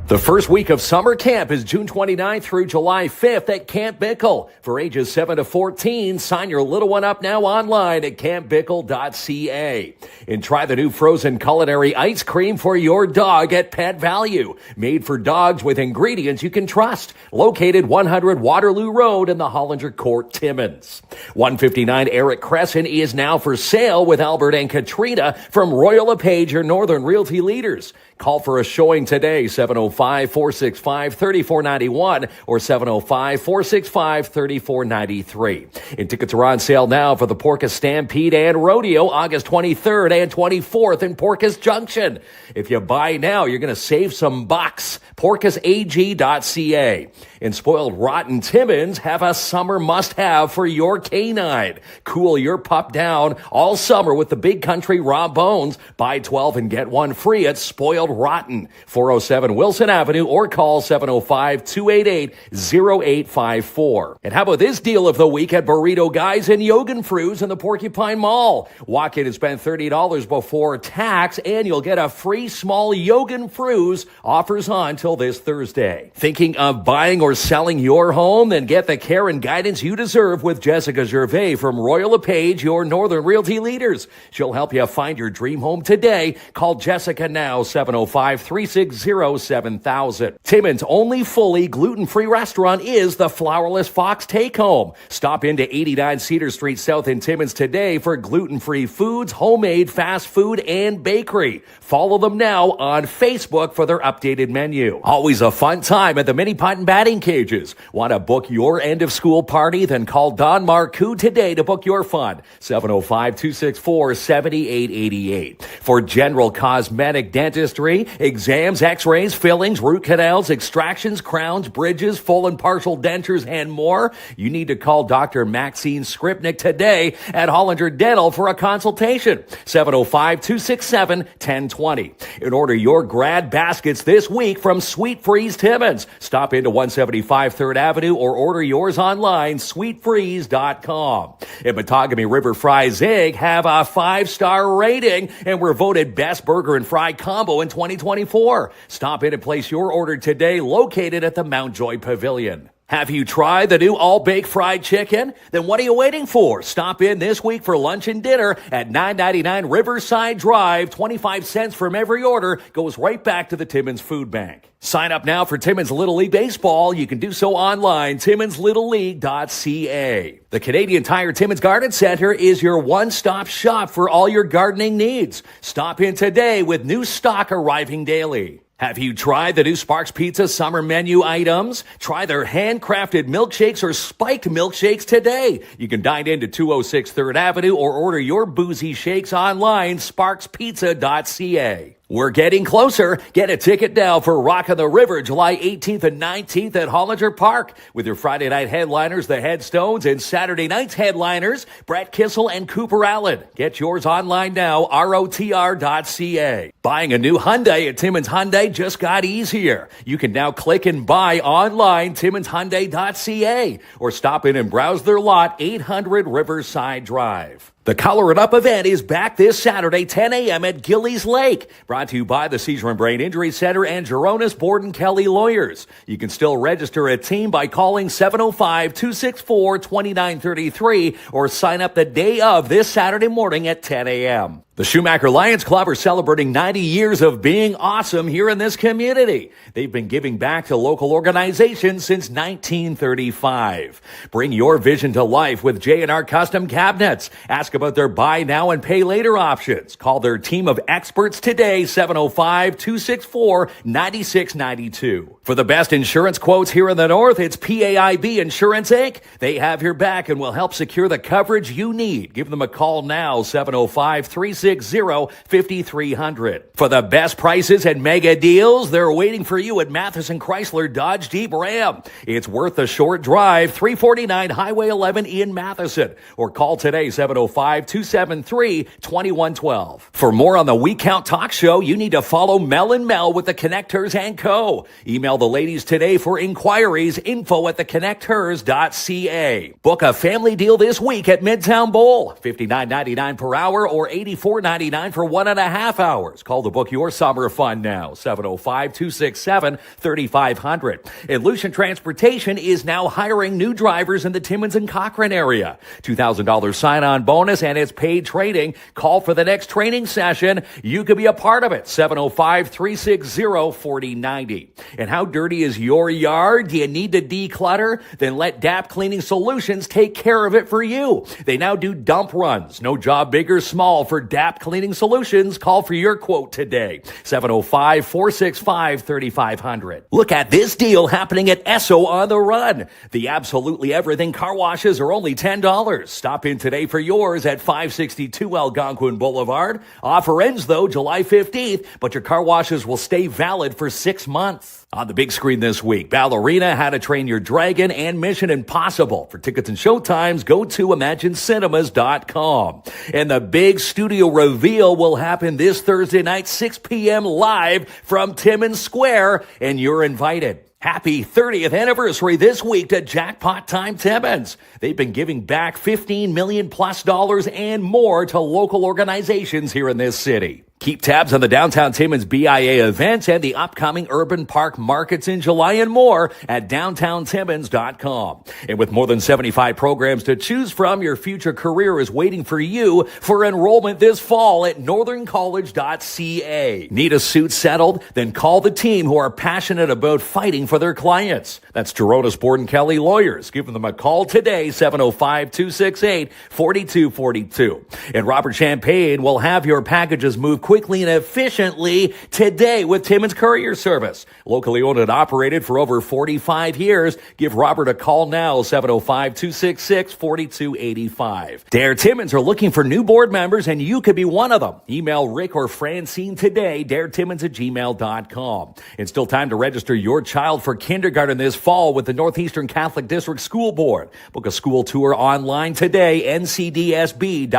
The first week of summer camp is June 29th through July 5th at Camp Bickle. For ages 7 to 14, sign your little one up now online at campbickle.ca. And try the new frozen culinary ice cream for your dog at Pet Value. Made for dogs with ingredients you can trust. Located 100 Waterloo Road in the Hollinger Court, Timmins. 159 Eric Crescent is now for sale with Albert and Katrina from Royal LePage, your Northern Realty leaders. Call for a showing today, 705-465-3491 or 705-465-3493. And tickets are on sale now for the Porpoise Stampede and Rodeo, August 23rd and 24th in Porpoise Junction. If you buy now, you're going to save some bucks. PorpoiseAG.ca. And Spoiled Rotten Timmins have a summer must-have for your canine. Cool your pup down all summer with the Big Country Raw Bones. Buy 12 and get one free at Spoiled Rotten, 407 Wilson Avenue, or call 705-288-0854. And how about this deal of the week at Burrito Guys and Yogenfrus in the Porcupine Mall? Walk in and spend $30 before tax, and you'll get a free small Yogenfrus. Offers on till this Thursday. Thinking of buying or selling your home? Then get the care and guidance you deserve with Jessica Gervais from Royal LePage, your Northern Realty leaders. She'll help you find your dream home today. Call Jessica now, 705-360-7000. Timmins' only fully gluten-free restaurant is the Flourless Fox Take Home. Stop into 89 Cedar Street South in Timmins today for gluten-free foods, homemade fast food, and bakery. Follow them now on Facebook for their updated menu. Always a fun time at the mini pot and batting cages. Want to book your end of school party? Then call Don Marcoux today to book your fun. 705-264-7888. For general cosmetic dentistry, exams, x-rays, fillings, root canals, extractions, crowns, bridges, full and partial dentures, and more, you need to call Dr. Maxine Skripnik today at Hollinger Dental for a consultation. 705-267-1020. And order your grad baskets this week from Sweet Freeze Timmins. Stop into 175 3rd Avenue or order yours online, sweetfreeze.com. And Matagami River Fries Inc. have a 5-star rating and were voted best burger and fry combo in 2024. Stop in and place your order today, located at the Mountjoy Pavilion. Have you tried the new all-baked fried chicken? Then what are you waiting for? Stop in this week for lunch and dinner at 999 Riverside Drive. 25 cents from every order goes right back to the Timmins Food Bank. Sign up now for Timmins Little League Baseball. You can do so online, timminslittleLeague.ca. The Canadian Tire Timmins Garden Center is your one-stop shop for all your gardening needs. Stop in today with new stock arriving daily. Have you tried the new Sparks Pizza summer menu items? Try their handcrafted milkshakes or spiked milkshakes today. You can dine into 206 3rd Avenue or order your boozy shakes online, sparkspizza.ca. We're getting closer. Get a ticket now for Rock on the River, July 18th and 19th at Hollinger Park. With your Friday night headliners, the Headstones, and Saturday night's headliners, Brett Kissel and Cooper Allen. Get yours online now, rotr.ca. Buying a new Hyundai at Timmins Hyundai just got easier. You can now click and buy online, timminshyundai.ca, or stop in and browse their lot, 800 Riverside Drive. The Color It Up event is back this Saturday, 10 a.m. at Gillies Lake. Brought to you by the Seizure and Brain Injury Center and Geronis Borden Kelly Lawyers. You can still register a team by calling 705-264-2933 or sign up the day of this Saturday morning at 10 a.m. The Schumacher Lions Club are celebrating 90 years of being awesome here in this community. They've been giving back to local organizations since 1935. Bring your vision to life with J&R Custom Cabinets. Ask about their buy now and pay later options. Call their team of experts today, 705-264-9692. For the best insurance quotes here in the North, it's PAIB Insurance Inc. They have your back and will help secure the coverage you need. Give them a call now, 705-360-5300. For the best prices and mega deals, they're waiting for you at Matheson Chrysler Dodge Jeep Ram. It's worth a short drive, 349 Highway 11 in Matheson. Or call today, 705-273-2112. For more on the We Count Talk Show, you need to follow Mel and Mel with the Connectors & Co. Email the ladies today for inquiries, info@theconnecthers.ca. Book a family deal this week at Midtown Bowl, $59.99 per hour or $84.99 for 1.5 hours. Call to book your summer fun now, 705-267-3500. And Lucian Transportation is now hiring new drivers in the Timmins and Cochrane area. $2,000 sign-on bonus and it's paid training. Call for the next training session. You could be a part of it, 705-360-4090. And how dirty is your yard? Do you need to declutter? Then let DAP Cleaning Solutions take care of it for you. They now do dump runs. No job big or small for DAP Cleaning Solutions. Call for your quote today, 705-465-3500. Look at this deal happening at Esso on the Run. The absolutely everything car washes are only $10. Stop in today for yours at 562 Algonquin Boulevard. Offer ends, though, July 15th, but your car washes will stay valid for 6 months. On the big screen this week, Ballerina, How to Train Your Dragon, and Mission Impossible. For tickets and showtimes, go to ImagineCinemas.com. And the big studio reveal will happen this Thursday night, 6 p.m. live from Timmins Square, and you're invited. Happy 30th anniversary this week to Jackpot Time Timmins. They've been giving back $15 million plus and more to local organizations here in this city. Keep tabs on the Downtown Timmins BIA events and the upcoming Urban Park Markets in July and more at downtowntimmins.com. And with more than 75 programs to choose from, your future career is waiting for you for enrollment this fall at northerncollege.ca. Need a suit settled? Then call the team who are passionate about fighting for their clients. That's Geronis Borden Kelly Lawyers. Give them a call today, 705-268-4242. And Robert Champagne will have your packages moved quickly and efficiently today with Timmins Courier Service. Locally owned and operated for over 45 years. Give Robert a call now, 705-266-4285. Dare Timmins are looking for new board members, and you could be one of them. Email Rick or Francine today, daretimmins@gmail.com. It's still time to register your child for kindergarten this fall with the Northeastern Catholic District School Board. Book a school tour online today, ncdsb.on.ca.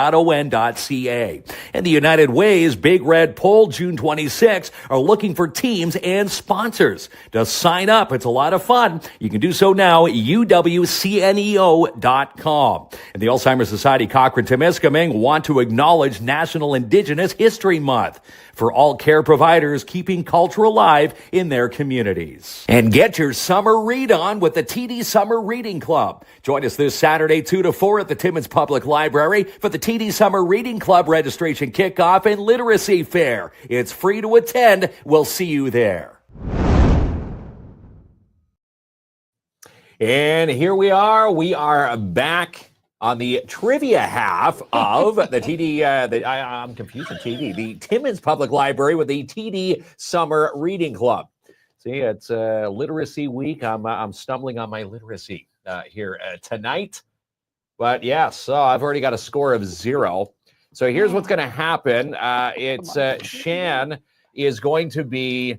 And the United Way's Big Red Poll, June 26, are looking for teams and sponsors. To sign up, it's a lot of fun. You can do so now at uwcneo.com. And the Alzheimer's Society Cochrane-Temiskaming want to acknowledge National Indigenous History Month for all care providers keeping culture alive in their communities. And get your summer read on with the TD Summer Reading Club. Join us this Saturday 2 to 4 at the Timmins Public Library for the TD Summer Reading Club registration kickoff and literacy fair. It's free to attend. We'll see you there. And here we are. We are back on the trivia half of the TD, I'm confused with TD, the Timmins Public Library with the TD Summer Reading Club. See, it's Literacy Week. I'm stumbling on my literacy here tonight. But yes, so I've already got a score of 0. So here's what's going to happen. Shan is going to be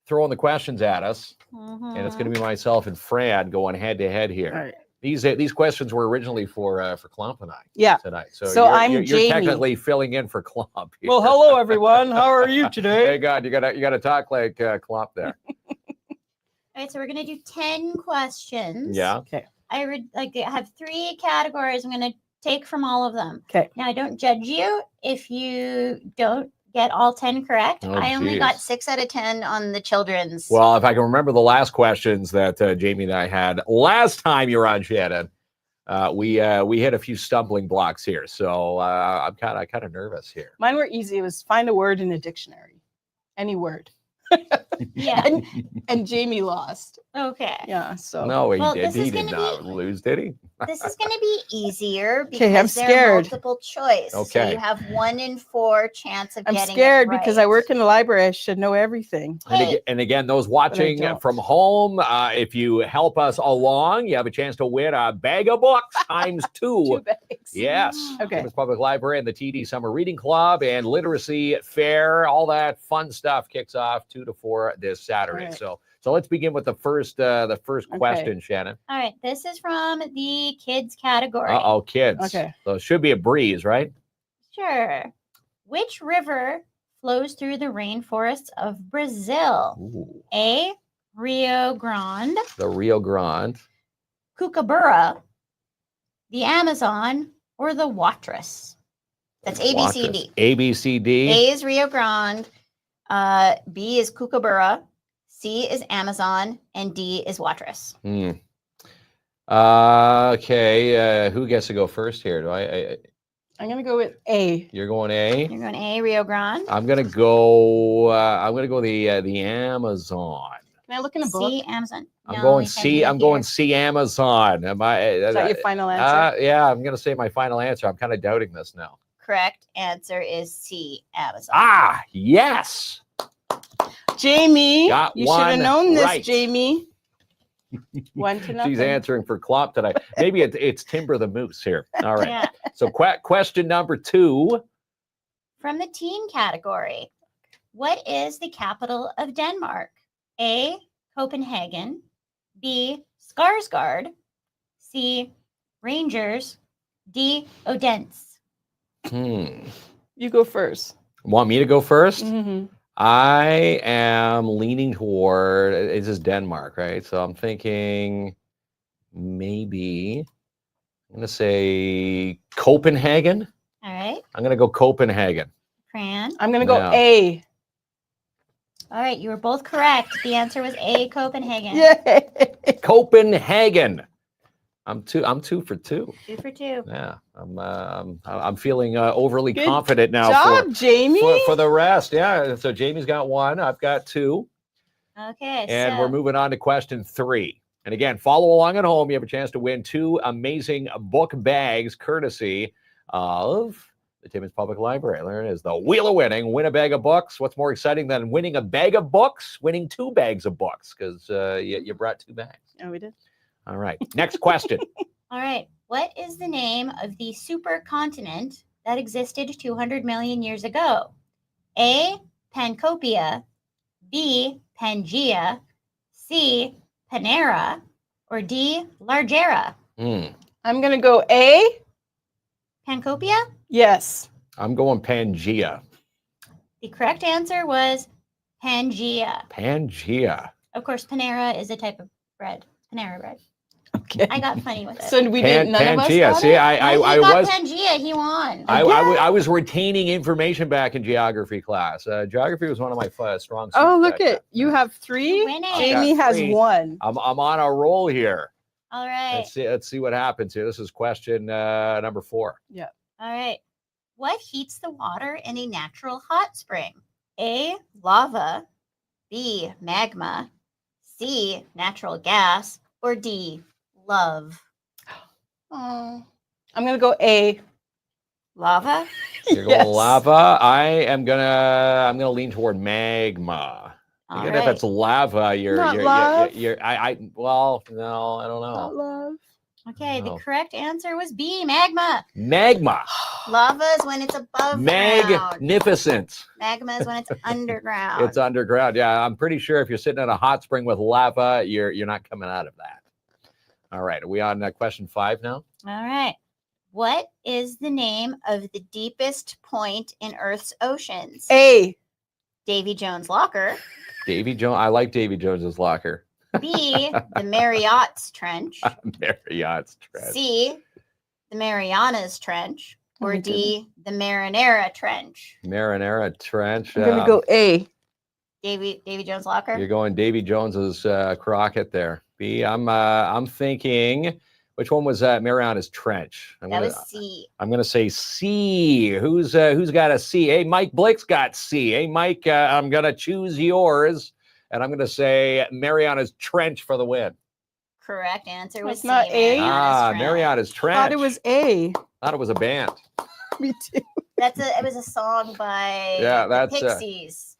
throwing the questions at us. And it's going to be myself and Fran going head to head here. All right. These questions were originally for Klump and I tonight. So I'm you're Jamie. Technically filling in for Klump. Well, hello everyone. How are you today? Hey God, you gotta talk like Klump there. All right, so we're gonna do 10 questions. Yeah. Okay. I have 3 categories. I'm gonna take from all of them. Okay. Now I don't judge you if you don't get all 10 correct. Oh, I only geez. got 6 out of 10 on the children's. Well, if I can remember the last questions that Jamie and I had last time you were on, Shannon, we hit a few stumbling blocks here. So I'm kind of nervous here. Mine were easy. It was find a word in a dictionary. Any word. Yeah. and Jamie lost. Okay. Yeah. So No, he Well, did. this He is did gonna not be- lose, did he? This is going to be easier because Okay, I'm they're scared. multiple choice. So Okay. you have 1 in 4 chance of I'm getting scared it right. because I work in the library. I should know everything. Hey, And again, those watching don't. from home, if you help us along, you have a chance to win a bag of books times 2. 2 bags. Yes. Okay. Timmins Public Library and the TD Summer Reading Club and Literacy Fair, all that fun stuff kicks off 2 to 4 this Saturday. All right. So let's begin with the first question, Shannon. all right. This is from the kids category. Uh-oh, kids. Okay. So it should be a breeze, right? Sure. Which river flows through the rainforests of Brazil? Ooh, A. Rio Grande, the Rio Grande. Kookaburra, the Amazon, or the Watrous? That's A, B, C, and D. A, B, C, D. A is Rio Grande, B is Kookaburra, C is Amazon, and D is Watrous. Okay. Who gets to go first here? Do I'm gonna go with A. You're going A. You're going A, Rio Grande. I'm gonna go. The Amazon. Can I look in a book? C, Amazon. I'm No, going we can't C. do it I'm going here. C. Amazon. Am I? Is that your final answer? Yeah, I'm gonna say my final answer. I'm kind of doubting this now. Correct answer is C, Amazon. Ah, yes. Jamie, Got you should have one known this, right. Jamie. 1-0. She's answering for Klopp today. Maybe it's Timber the Moose here. All right. Yeah. So question number 2. From the teen category, what is the capital of Denmark? A, Copenhagen, B, Skarsgård, C, Rangers, D, Odense. You go first. Want me to go first? Mm-hmm. I am leaning toward, it's just Denmark, right? So I'm thinking maybe I'm going to say Copenhagen. All right, I'm going to go Copenhagen. Fran. I'm gonna go Yeah. A. All right, you were both correct. The answer was A, Copenhagen. Yay! Copenhagen. I'm 2 for 2. 2 for 2. Yeah. I'm feeling overly Good confident now job, Jamie. for the rest. Yeah. So Jamie's got 1. I've got 2. Okay, And so we're moving on to question 3. And again, follow along at home. You have a chance to win 2 amazing book bags courtesy of the Timmins Public Library. There it is, the Wheel of Winning. Win a bag of books. What's more exciting than winning a bag of books? Winning 2 bags of books, because you brought 2 bags. Oh, we did. All right. Next question. all right, what is the name of the supercontinent that existed 200 million years ago? A, Pancopia, B, Pangea, C, Panera, or D, Largera? I'm gonna go A. Pancopia? Yes. I'm going Pangea. The correct answer was Pangea. Pangea. Of course, Panera is a type of bread. Panera bread. Okay. I got funny with it. So we did none of us Pangea. got See, it? I he got was Pangea. He won. I was retaining information back in geography class. Geography was one of my strong suits. Oh, look back at you have 3. Winning. Jamie got has 3. 1. I'm on a roll here. All right. Let's see what happens here. This is question number 4. All right. What heats the water in a natural hot spring? A, lava, B, magma, C, natural gas, or D, love? Oh, I'm gonna go A. Lava? You're going Yes. lava. I'm gonna lean toward magma. All Even right. if it's lava, Not love. well, no, I don't Not know. love. Okay, the No. correct answer was B, magma. Magma. Lava is when it's above ground. Magnificent. Magma is when it's underground. It's underground. Yeah, I'm pretty sure if you're sitting in a hot spring with lava, you're not coming out of that. All right, are we on question 5 now? All right. What is the name of the deepest point in Earth's oceans? A. Davy Jones Locker. Davy Jones. I like Davy Jones's locker. B, the Marriott's Trench. Marriott's Trench. C, the Marianas Trench. Oh Or my D, the Marinara Trench. Marinara Trench. I'm gonna go A. Davy Jones Locker. You're going Davy Jones's Crockett there. B. I'm thinking Which one was Mariana's Trench? That was C. I'm gonna say C. Who's got a C? Hey, Mike Blick's got C. Hey, Mike, I'm gonna choose yours, and I'm gonna say Mariana's Trench for the win. Correct answer was It's not C, A? Mariana's Trench. Thought it was A. Thought it was a band. Me too. It was a song by the Pixies.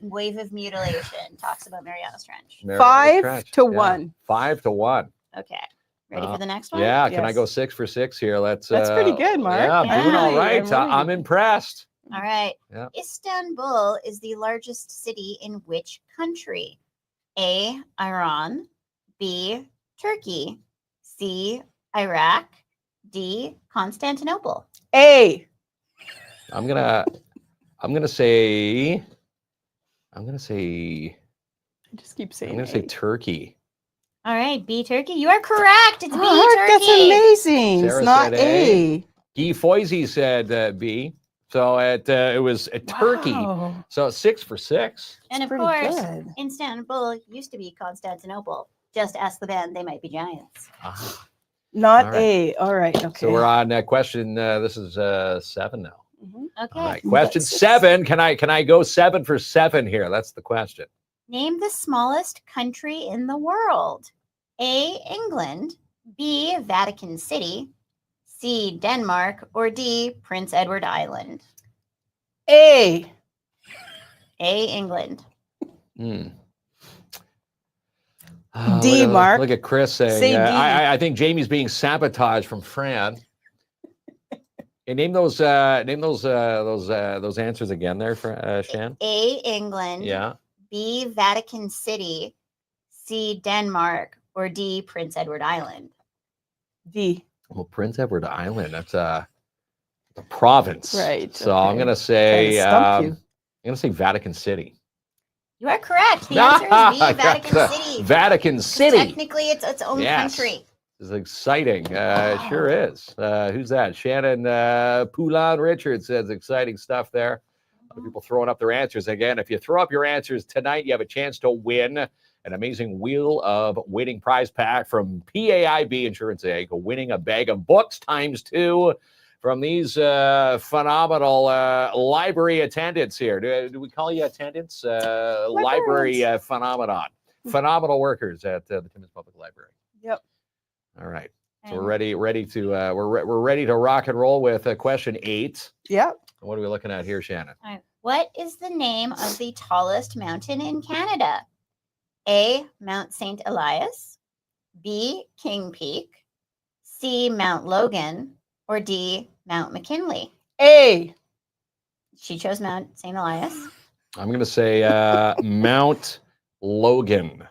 Wave of Mutilation talks about Mariana's Trench. Mariana's 5 Trench. to Yeah. 1. 5-1. Okay. Ready for the next one? Yeah, can I Yes. go 6 for 6 here? That's pretty good, Mark. Yeah, I'm doing all Yeah, right. I'm I'm impressed. All right. Yeah. Istanbul is the largest city in which country? A, Iran, B, Turkey, C, Iraq, D, Constantinople. A. I'm gonna say I just keep saying I'm gonna say A. Turkey. All right, B, Turkey. You are correct. It's B, Mark, Turkey. that's amazing. Sarah It's not said A. Guy Foisey said B. So it was Turkey. Wow. So 6 for 6. And of pretty course, good. Istanbul used to be Constantinople. Just ask the band; they might be giants. Not All right. A. All right. Okay. So we're on question. This is 7 now. Mhm. Okay. All right. Question That's 7. Can I go 7 for 7 here? That's the question. Name the smallest country in the world. A, England, B, Vatican City, C, Denmark, or D, Prince Edward Island. A. A, England. Hmm. D, Look at- Mark. Look at Chris saying. Say D. I think Jamie's being sabotaged from Fran. Hey, name those answers again there, Shan. A, England, Yeah. B, Vatican City, C, Denmark, or D, Prince Edward Island. D. Well, Prince Edward Island. That's a province. Right, So I'm okay. gonna say. Kinda stumped I'm you. gonna say Vatican City. You are correct. The answer is B, Vatican City. Vatican City. Technically, it's its own Yes. country. This is exciting. It sure is. Who's that? Shannon Poulin Richards says exciting stuff there. A lot of people throwing up their answers. Again, if you throw up your answers tonight, you have a chance to win an amazing Wheel of Winning prize pack from PAIB Insurance Inc. Winning a bag of books ×2 from these phenomenal library attendants here. Do we call you attendants? Library phenomenon. Phenomenal workers at the Timmins Public Library. Yep. All right. So And- we're ready to rock and roll with question 8. Yep. What are we looking at here, Shannon? All right. What is the name of the tallest mountain in Canada? A, Mount St. Elias, B, King Peak, C, Mount Logan, or D, Mount McKinley. A. She chose Mount St. Elias. I'm going to say Mount Logan.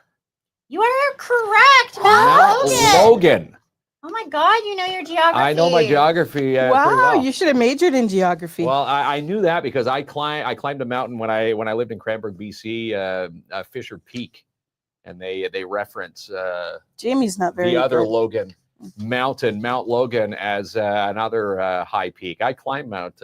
You are correct, Mount Mount Logan. Logan. Oh my God, you know your geography. I know my geography pretty Wow. well. You should have majored in geography. Well, I knew that because I climbed a mountain when I lived in Cranbrook, BC, Fisher Peak, and they reference Jamie's not very the other good. Logan mountain, Mount Logan, as another high peak. I climbed Mount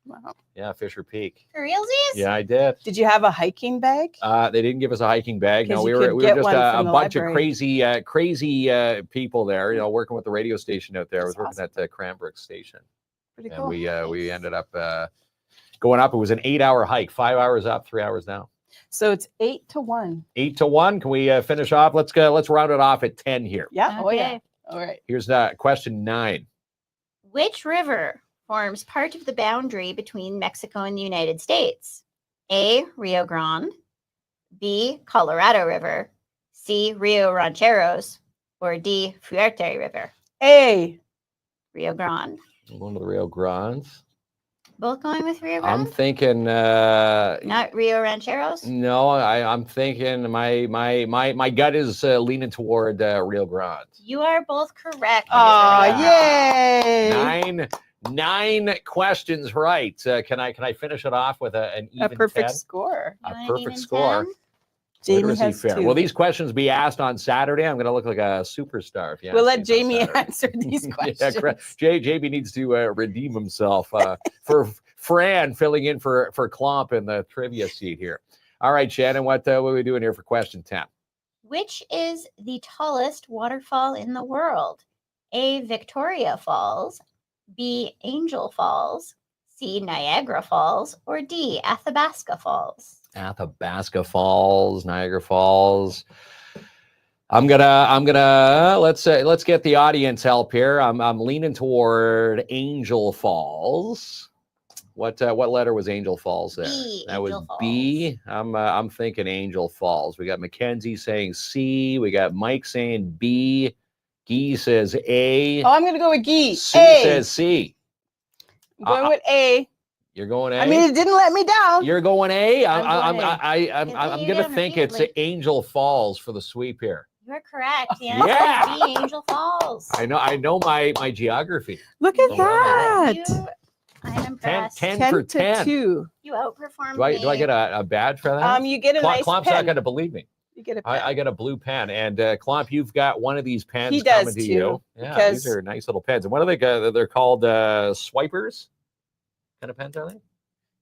Wow. Fisher Peak. For realsies? Yeah, I did. Did you have a hiking bag? They didn't give us a hiking bag. No, 'Cause we you were could we get were just one a from the bunch of library. crazy people there. You know, working with the radio station out there. I was That's working at the Cranbrook station, Pretty and cool. we ended up going up. It was an 8-hour hike, 5 hours up, 3 hours down. So it's 8 to 1. 8 to 1. Can we finish off? Let's go. Let's round it off at 10 here. Yeah. Oh, yeah. Okay. All right. Here's question 9. Which river forms part of the boundary between Mexico and the United States? A, Rio Grande, B, Colorado River, C, Rio Rancheros, or D, Fuerte River. A. Rio Grande. I'm going to the Rio Grandes. Both going with Rio I'm Grande? thinking. Not Rio Rancheros? No, I'm thinking. My gut is leaning toward Rio Grande. You are both correct. It is Oh, Rio Grande. yay. Nine questions right. Can I finish it off with an even A perfect 10? score. A You want an perfect even score. 10? Jamie Literacy has fair. 2. Will these questions be asked on Saturday? I'm going to look like a superstar. If you We'll ask let these on Jamie Saturday. answer these questions. Yeah, correct. JB needs to redeem himself for Fran filling in for Klomp in the trivia seat here. All right, Shannon, what are we doing here for question 10? Which is the tallest waterfall in the world? A, Victoria Falls, B, Angel Falls, C, Niagara Falls, or D, Athabasca Falls? Athabasca Falls, Niagara Falls. I'm gonna let's get the audience help here. I'm leaning toward Angel Falls. What letter was Angel Falls there? B, That was Angel B. I'm thinking Angel Falls. We got Mackenzie saying C. We got Mike saying B. Guy says A. Oh, I'm going to go with Guy. C A. says C. I'm going with A. You're going A. I mean, it didn't let me down. You're going A. I'm going I'm gonna think it's Angel Falls for the sweep here. You're correct. The answer Yeah. is B, Angel Falls. I know my geography. Look at Oh, that. I'm impressed. 10 for 10. 2. You outperformed Do I me. get a badge for that? You get a nice Klomp's pen. not going to believe me. You get a pen. I got a blue pen, and Klomp, you've got one of these pens He does coming to too, you. Yeah, because- these are nice little pens. And what are they? They're called swipers. Kind of pens are they?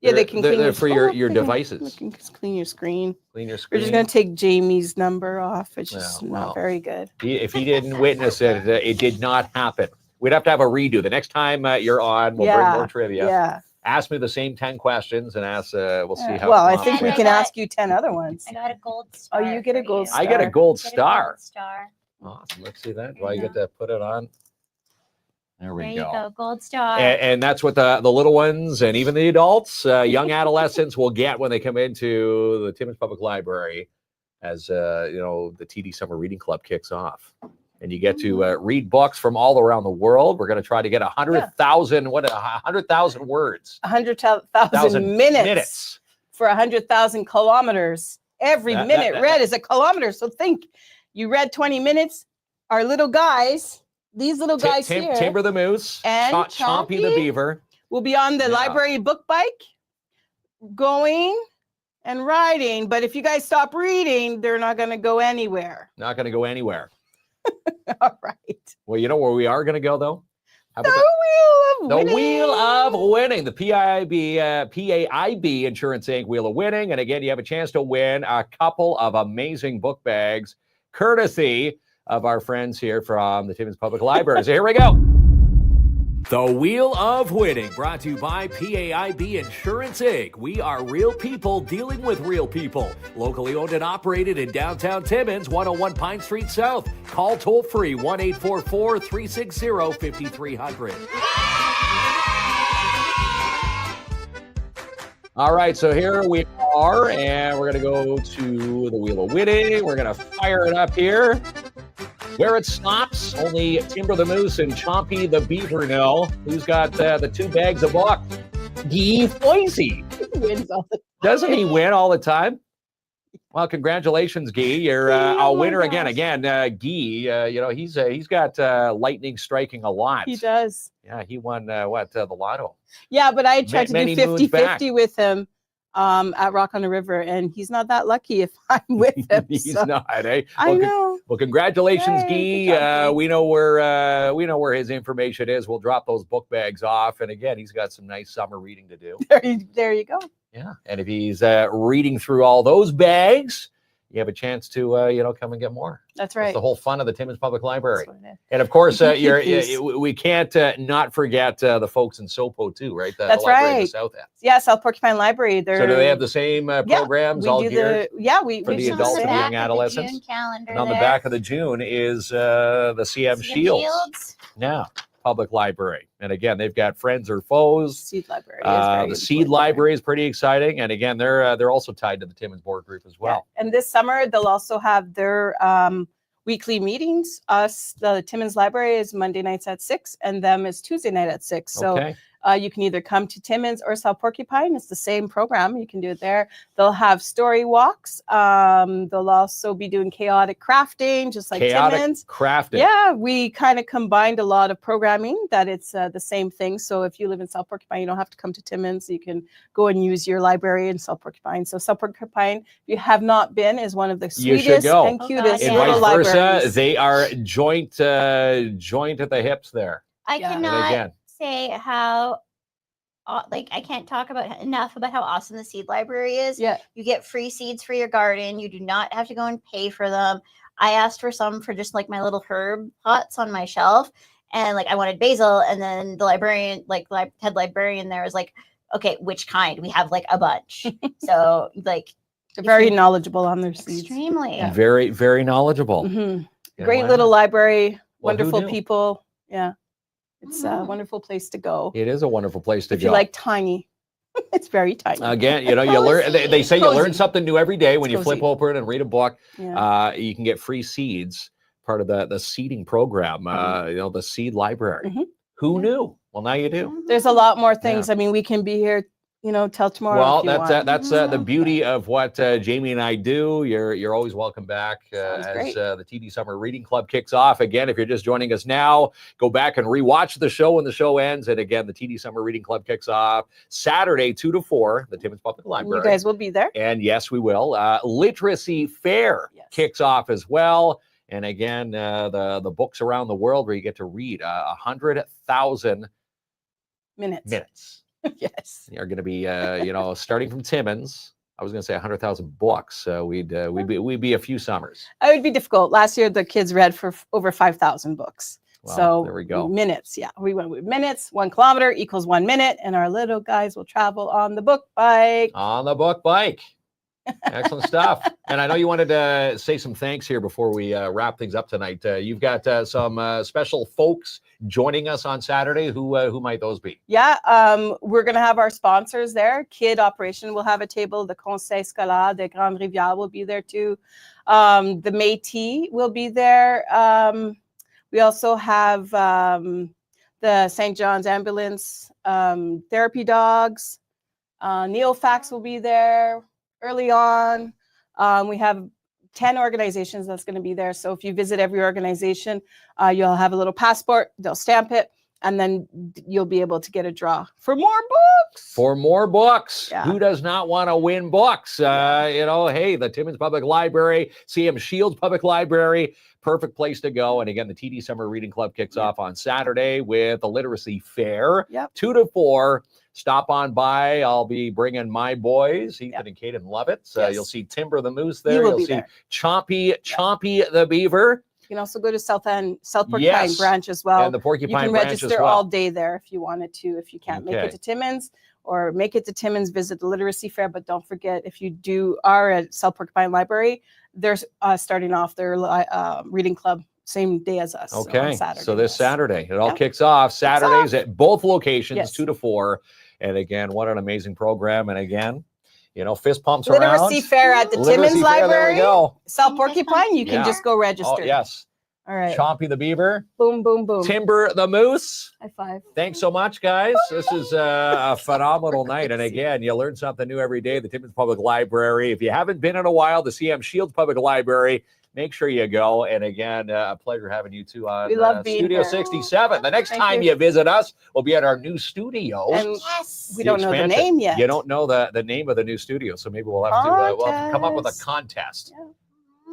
Yeah, they can clean they're your, for your they can- devices. They can clean your screen. Clean your We're screen. just going to take Jamie's number off. It's just Yeah, well. not very good. If he didn't witness it, it did not happen. We'd have to have a redo. The next time you're on, we'll bring more trivia. Yeah. Ask me the same 10 questions and ask. We'll see how. Well, I Klomp think we does. can ask you 10 other ones. I got a gold star. Oh, you get a for gold you. star. I get a gold Get a star. gold star. Awesome. Let's see that. Do I get to put it on? There There we you go. go. Gold star. And that's what the little ones and even the adults, young adolescents will get when they come into the Timmins Public Library as, the TD Summer Reading Club kicks off. And you get to read books from all around the world. We're going to try to get 100,000 words. 100,000 minutes for 100,000 kilometers. Every minute read is a kilometer. So think, you read 20 minutes. Our little guys, these little guys here, Timber the Moose and Chompy the Beaver will be on the Yeah. library book bike going and riding. But if you guys stop reading, they're not going to go anywhere. not going to go anywhere. All right. Well, you know where we are going to go, though? How The about wheel of the winning. Wheel of Winning, the PAIB Insurance Inc. Wheel of Winning. And again, you have a chance to win a couple of amazing book bags, courtesy of our friends here from the Timmins Public Library. So here we go. The Wheel of Winning, brought to you by PAIB Insurance Inc. We are real people dealing with real people. Locally owned and operated in downtown Timmins, 101 Pine Street South. Call toll free 1-844-360-5300. All right, so here we are, and we're going to go to the Wheel of Winning. We're going to fire it up here. Where it stops, only Timber the Moose and Chompy the Beaver know who's got the 2 bags of books. Guy Foisey. Wins all the Doesn't he win all the time? Well, congratulations, Guy. You're a Oh my winner again. gosh. Again, Guy, he's got lightning striking a lot. He does. Yeah, he won the lotto. Yeah, but I tried to Many do moons 50-50 with him at Rock on the River, and he's not that lucky if I'm with him. He's so- not, eh? I Well, know. Well, congratulations, Yay, Guy. good job, Guy. We know where his information is. We'll drop those book bags off, and again, he's got some nice summer reading to do. There you go. Yeah, and if he's reading through all those bags, you have a chance to come and get more. That's That's right. the whole fun of the Timmins Public Library. That's what it is. And of course, You can keep these. we can't not forget the folks in Sopo too, right? The That's library in the right. South End. Yeah, South Porcupine Library. They're, So do they have the same programs we all do geared? we for we the do On adults and the back young of the adolescents? June calendar And on the there. back of the June is the CM Shields. Yeah, Public Library. And again, they've got friends or foes. Seed Library. Is very The Seed important. Library is pretty exciting. And again, they're also tied to the Timmins Board Group as well. Yeah. And this summer, they'll also have their weekly meetings. The Timmins Library is Monday nights at 6, and them is Tuesday night at 6. So Okay. you can either come to Timmins or South Porcupine. It's the same program. You can do it there. They'll have story walks. They'll also be doing chaotic crafting, just like Chaotic Timmins. crafting. Yeah, we kind of combined a lot of programming that it's the same thing. So if you live in South Porcupine, you don't have to come to Timmins. You can go and use your library in South Porcupine. So South Porcupine, if you have not been, is one of the You should sweetest go. and Oh, cutest God, And yeah. little vice versa, libraries. they are joint at the hips there. I Yeah. And cannot again, say how, I can't talk enough about how awesome the seed library is. Yeah, You get free seeds for your garden. You do not have to go and pay for them. I asked for some for just like my little herb pots on my shelf, and like I wanted basil, and then the librarian, like head librarian there was like, okay, which kind? We have like a bunch. So like They're very knowledgeable on their seeds. extremely. Yeah. Very, very knowledgeable. Mhm. Yeah, Great wow. little library, Well, who wonderful knew? people. Yeah. It's a wonderful place to go. It is a wonderful place to If go. you like tiny, it's very tiny. Again, you know, you learn. They say you learn Cozy. something new every day when It's you flip cozy. open and read a book. Yeah. You can get free seeds, part of the seeding program. You know, the seed library. Mhm. Who knew? Well, now you do. There's a lot more things. I mean, we can be here, you know, till tomorrow. Well, if you want. that's the beauty of what Jamie and I do. You're always welcome back Sounds as great. the TD Summer Reading Club kicks off. Again, if you're just joining us now, go back and rewatch the show when the show ends. And again, the TD Summer Reading Club kicks off Saturday, 2 to 4, the Timmins Public Library. You guys will be there. And yes, we will. Literacy Fair Yes. kicks off as well. And again, the books around the world where you get to read 100,000 minutes. Yes. Are going to be, you know, starting from Timmins. I was going to say 100,000 books. So we'd be a few summers. It would be difficult. Last year, the kids read for over 5,000 books. Well, So there we go. minutes. Yeah. We went with minutes. 1 kilometer equals 1 minute. And our little guys will travel on the book bike. On the book bike. Excellent stuff. And I know you wanted to say some thanks here before we wrap things up tonight. You've got some special folks joining us on Saturday. Who might those be? Yeah, we're going to have our sponsors there. Kid Operation will have a table. The Conseil Scolaire de Grande Rivière will be there too. The Métis will be there. We also have the St. John's Ambulance Therapy Dogs. Neofax will be there early on. We have 10 organizations that's going to be there. So if you visit every organization, you'll have a little passport, they'll stamp it, and then you'll be able to get a draw for more books. For more books. Yeah. Who does not want to win books? You know, hey, the Timmins Public Library, CM Shields Public Library, perfect place to go. And again, the TD Summer Reading Club kicks off on Saturday with the Literacy Fair, Yep. 2 to 4. Stop on by. I'll be bringing my boys, Ethan and Caden Lovitz. Yes. You'll see Timber the Moose there. You will You'll be see there. Chompy the Beaver, You can also go to South Porcupine Yes. branch as well. and the You Porcupine can Branch register as well. all day there if you wanted to. If you can't make Okay. it to Timmins or make it to Timmins, visit the Literacy Fair. But don't forget, if you are at South Porcupine Library, they're starting off their reading club same day as us. Okay, on Saturday. so this yes. Saturday, it all Yeah. kicks off. Saturdays at both locations, Yes. 2 to 4. And again, what an amazing program. And again, you know, fist pumps Literacy around. Fair at the Literacy Timmins Fair, Library. There we go. South Porcupine, you can Yeah. just go register. Oh, yes. All right. Chompy the Beaver, Boom, boom, boom. Timber the Moose. High five. Thanks so much, guys. This is a phenomenal night. And again, you learn something new every day. The Timmins Public Library. If you haven't been in a while, the CM Shields Public Library, make sure you go. And again, a pleasure having you two on We love being Studio here. 67. The next Thank time you. you visit us, we'll be at our new studio. And Yes. we don't know the expansion. name yet. You don't know the name of the new studio, so maybe we'll have to we'll have to come up with a contest. Yeah.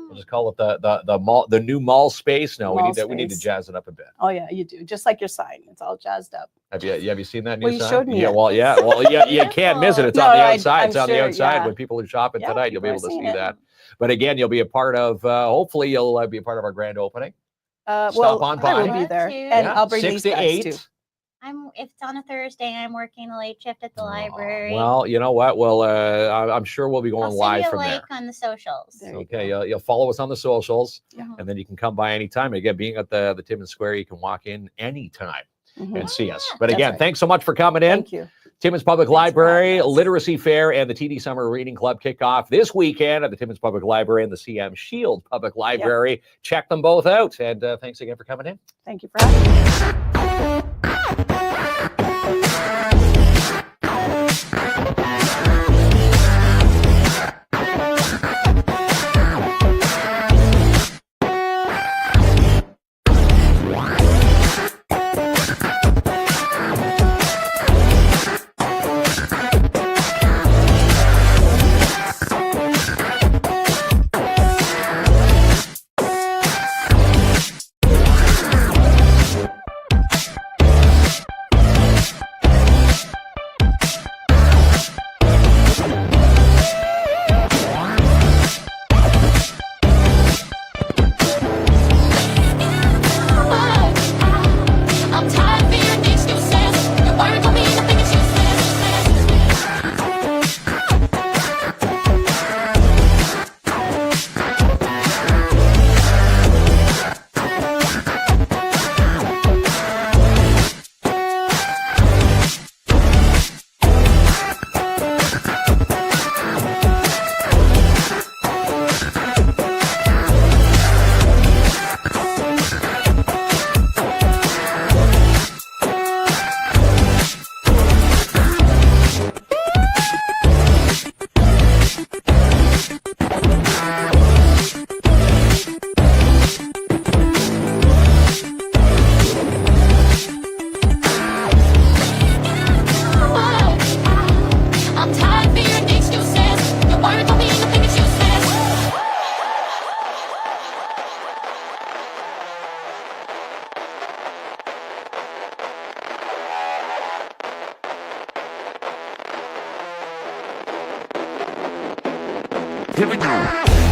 We'll just call it the mall, the new mall space. No, we Mall need to space. jazz it up a bit. Oh yeah, you do. Just like your sign, it's all jazzed up. Have you seen that new Well, you sign? showed me Yeah, it. well, yeah, you can't miss it. It's No, on the I- outside. I'm It's on the sure, outside yeah. when people are shopping Yeah, tonight. You'll be people able are to see seeing it. that. But again, you'll be a part of. Hopefully, you'll be a part of our grand opening. Well, on I by. will be there, Too. and Yeah, I'll bring 6 these to guys 8. too. If it's on a Thursday, I'm working a late shift at the Oh, library. well, you know what? Well, I'm sure we'll be going I'll live send you a from like there. on the socials. There you Okay, go. you'll follow us on the socials, Yeah. and then you can come by anytime. Again, being at the Timmins Square, you can walk in anytime Mhm. and see us. yeah. But That's again, right. thanks so much for coming in. Thank you. Timmins Public Thanks for Library, having us. Literacy Fair, and the TD Summer Reading Club kick off this weekend at the Timmins Public Library and the CM Shield Public Library. Check them both out. And thanks again for coming in. Thank you for having me. Here we go.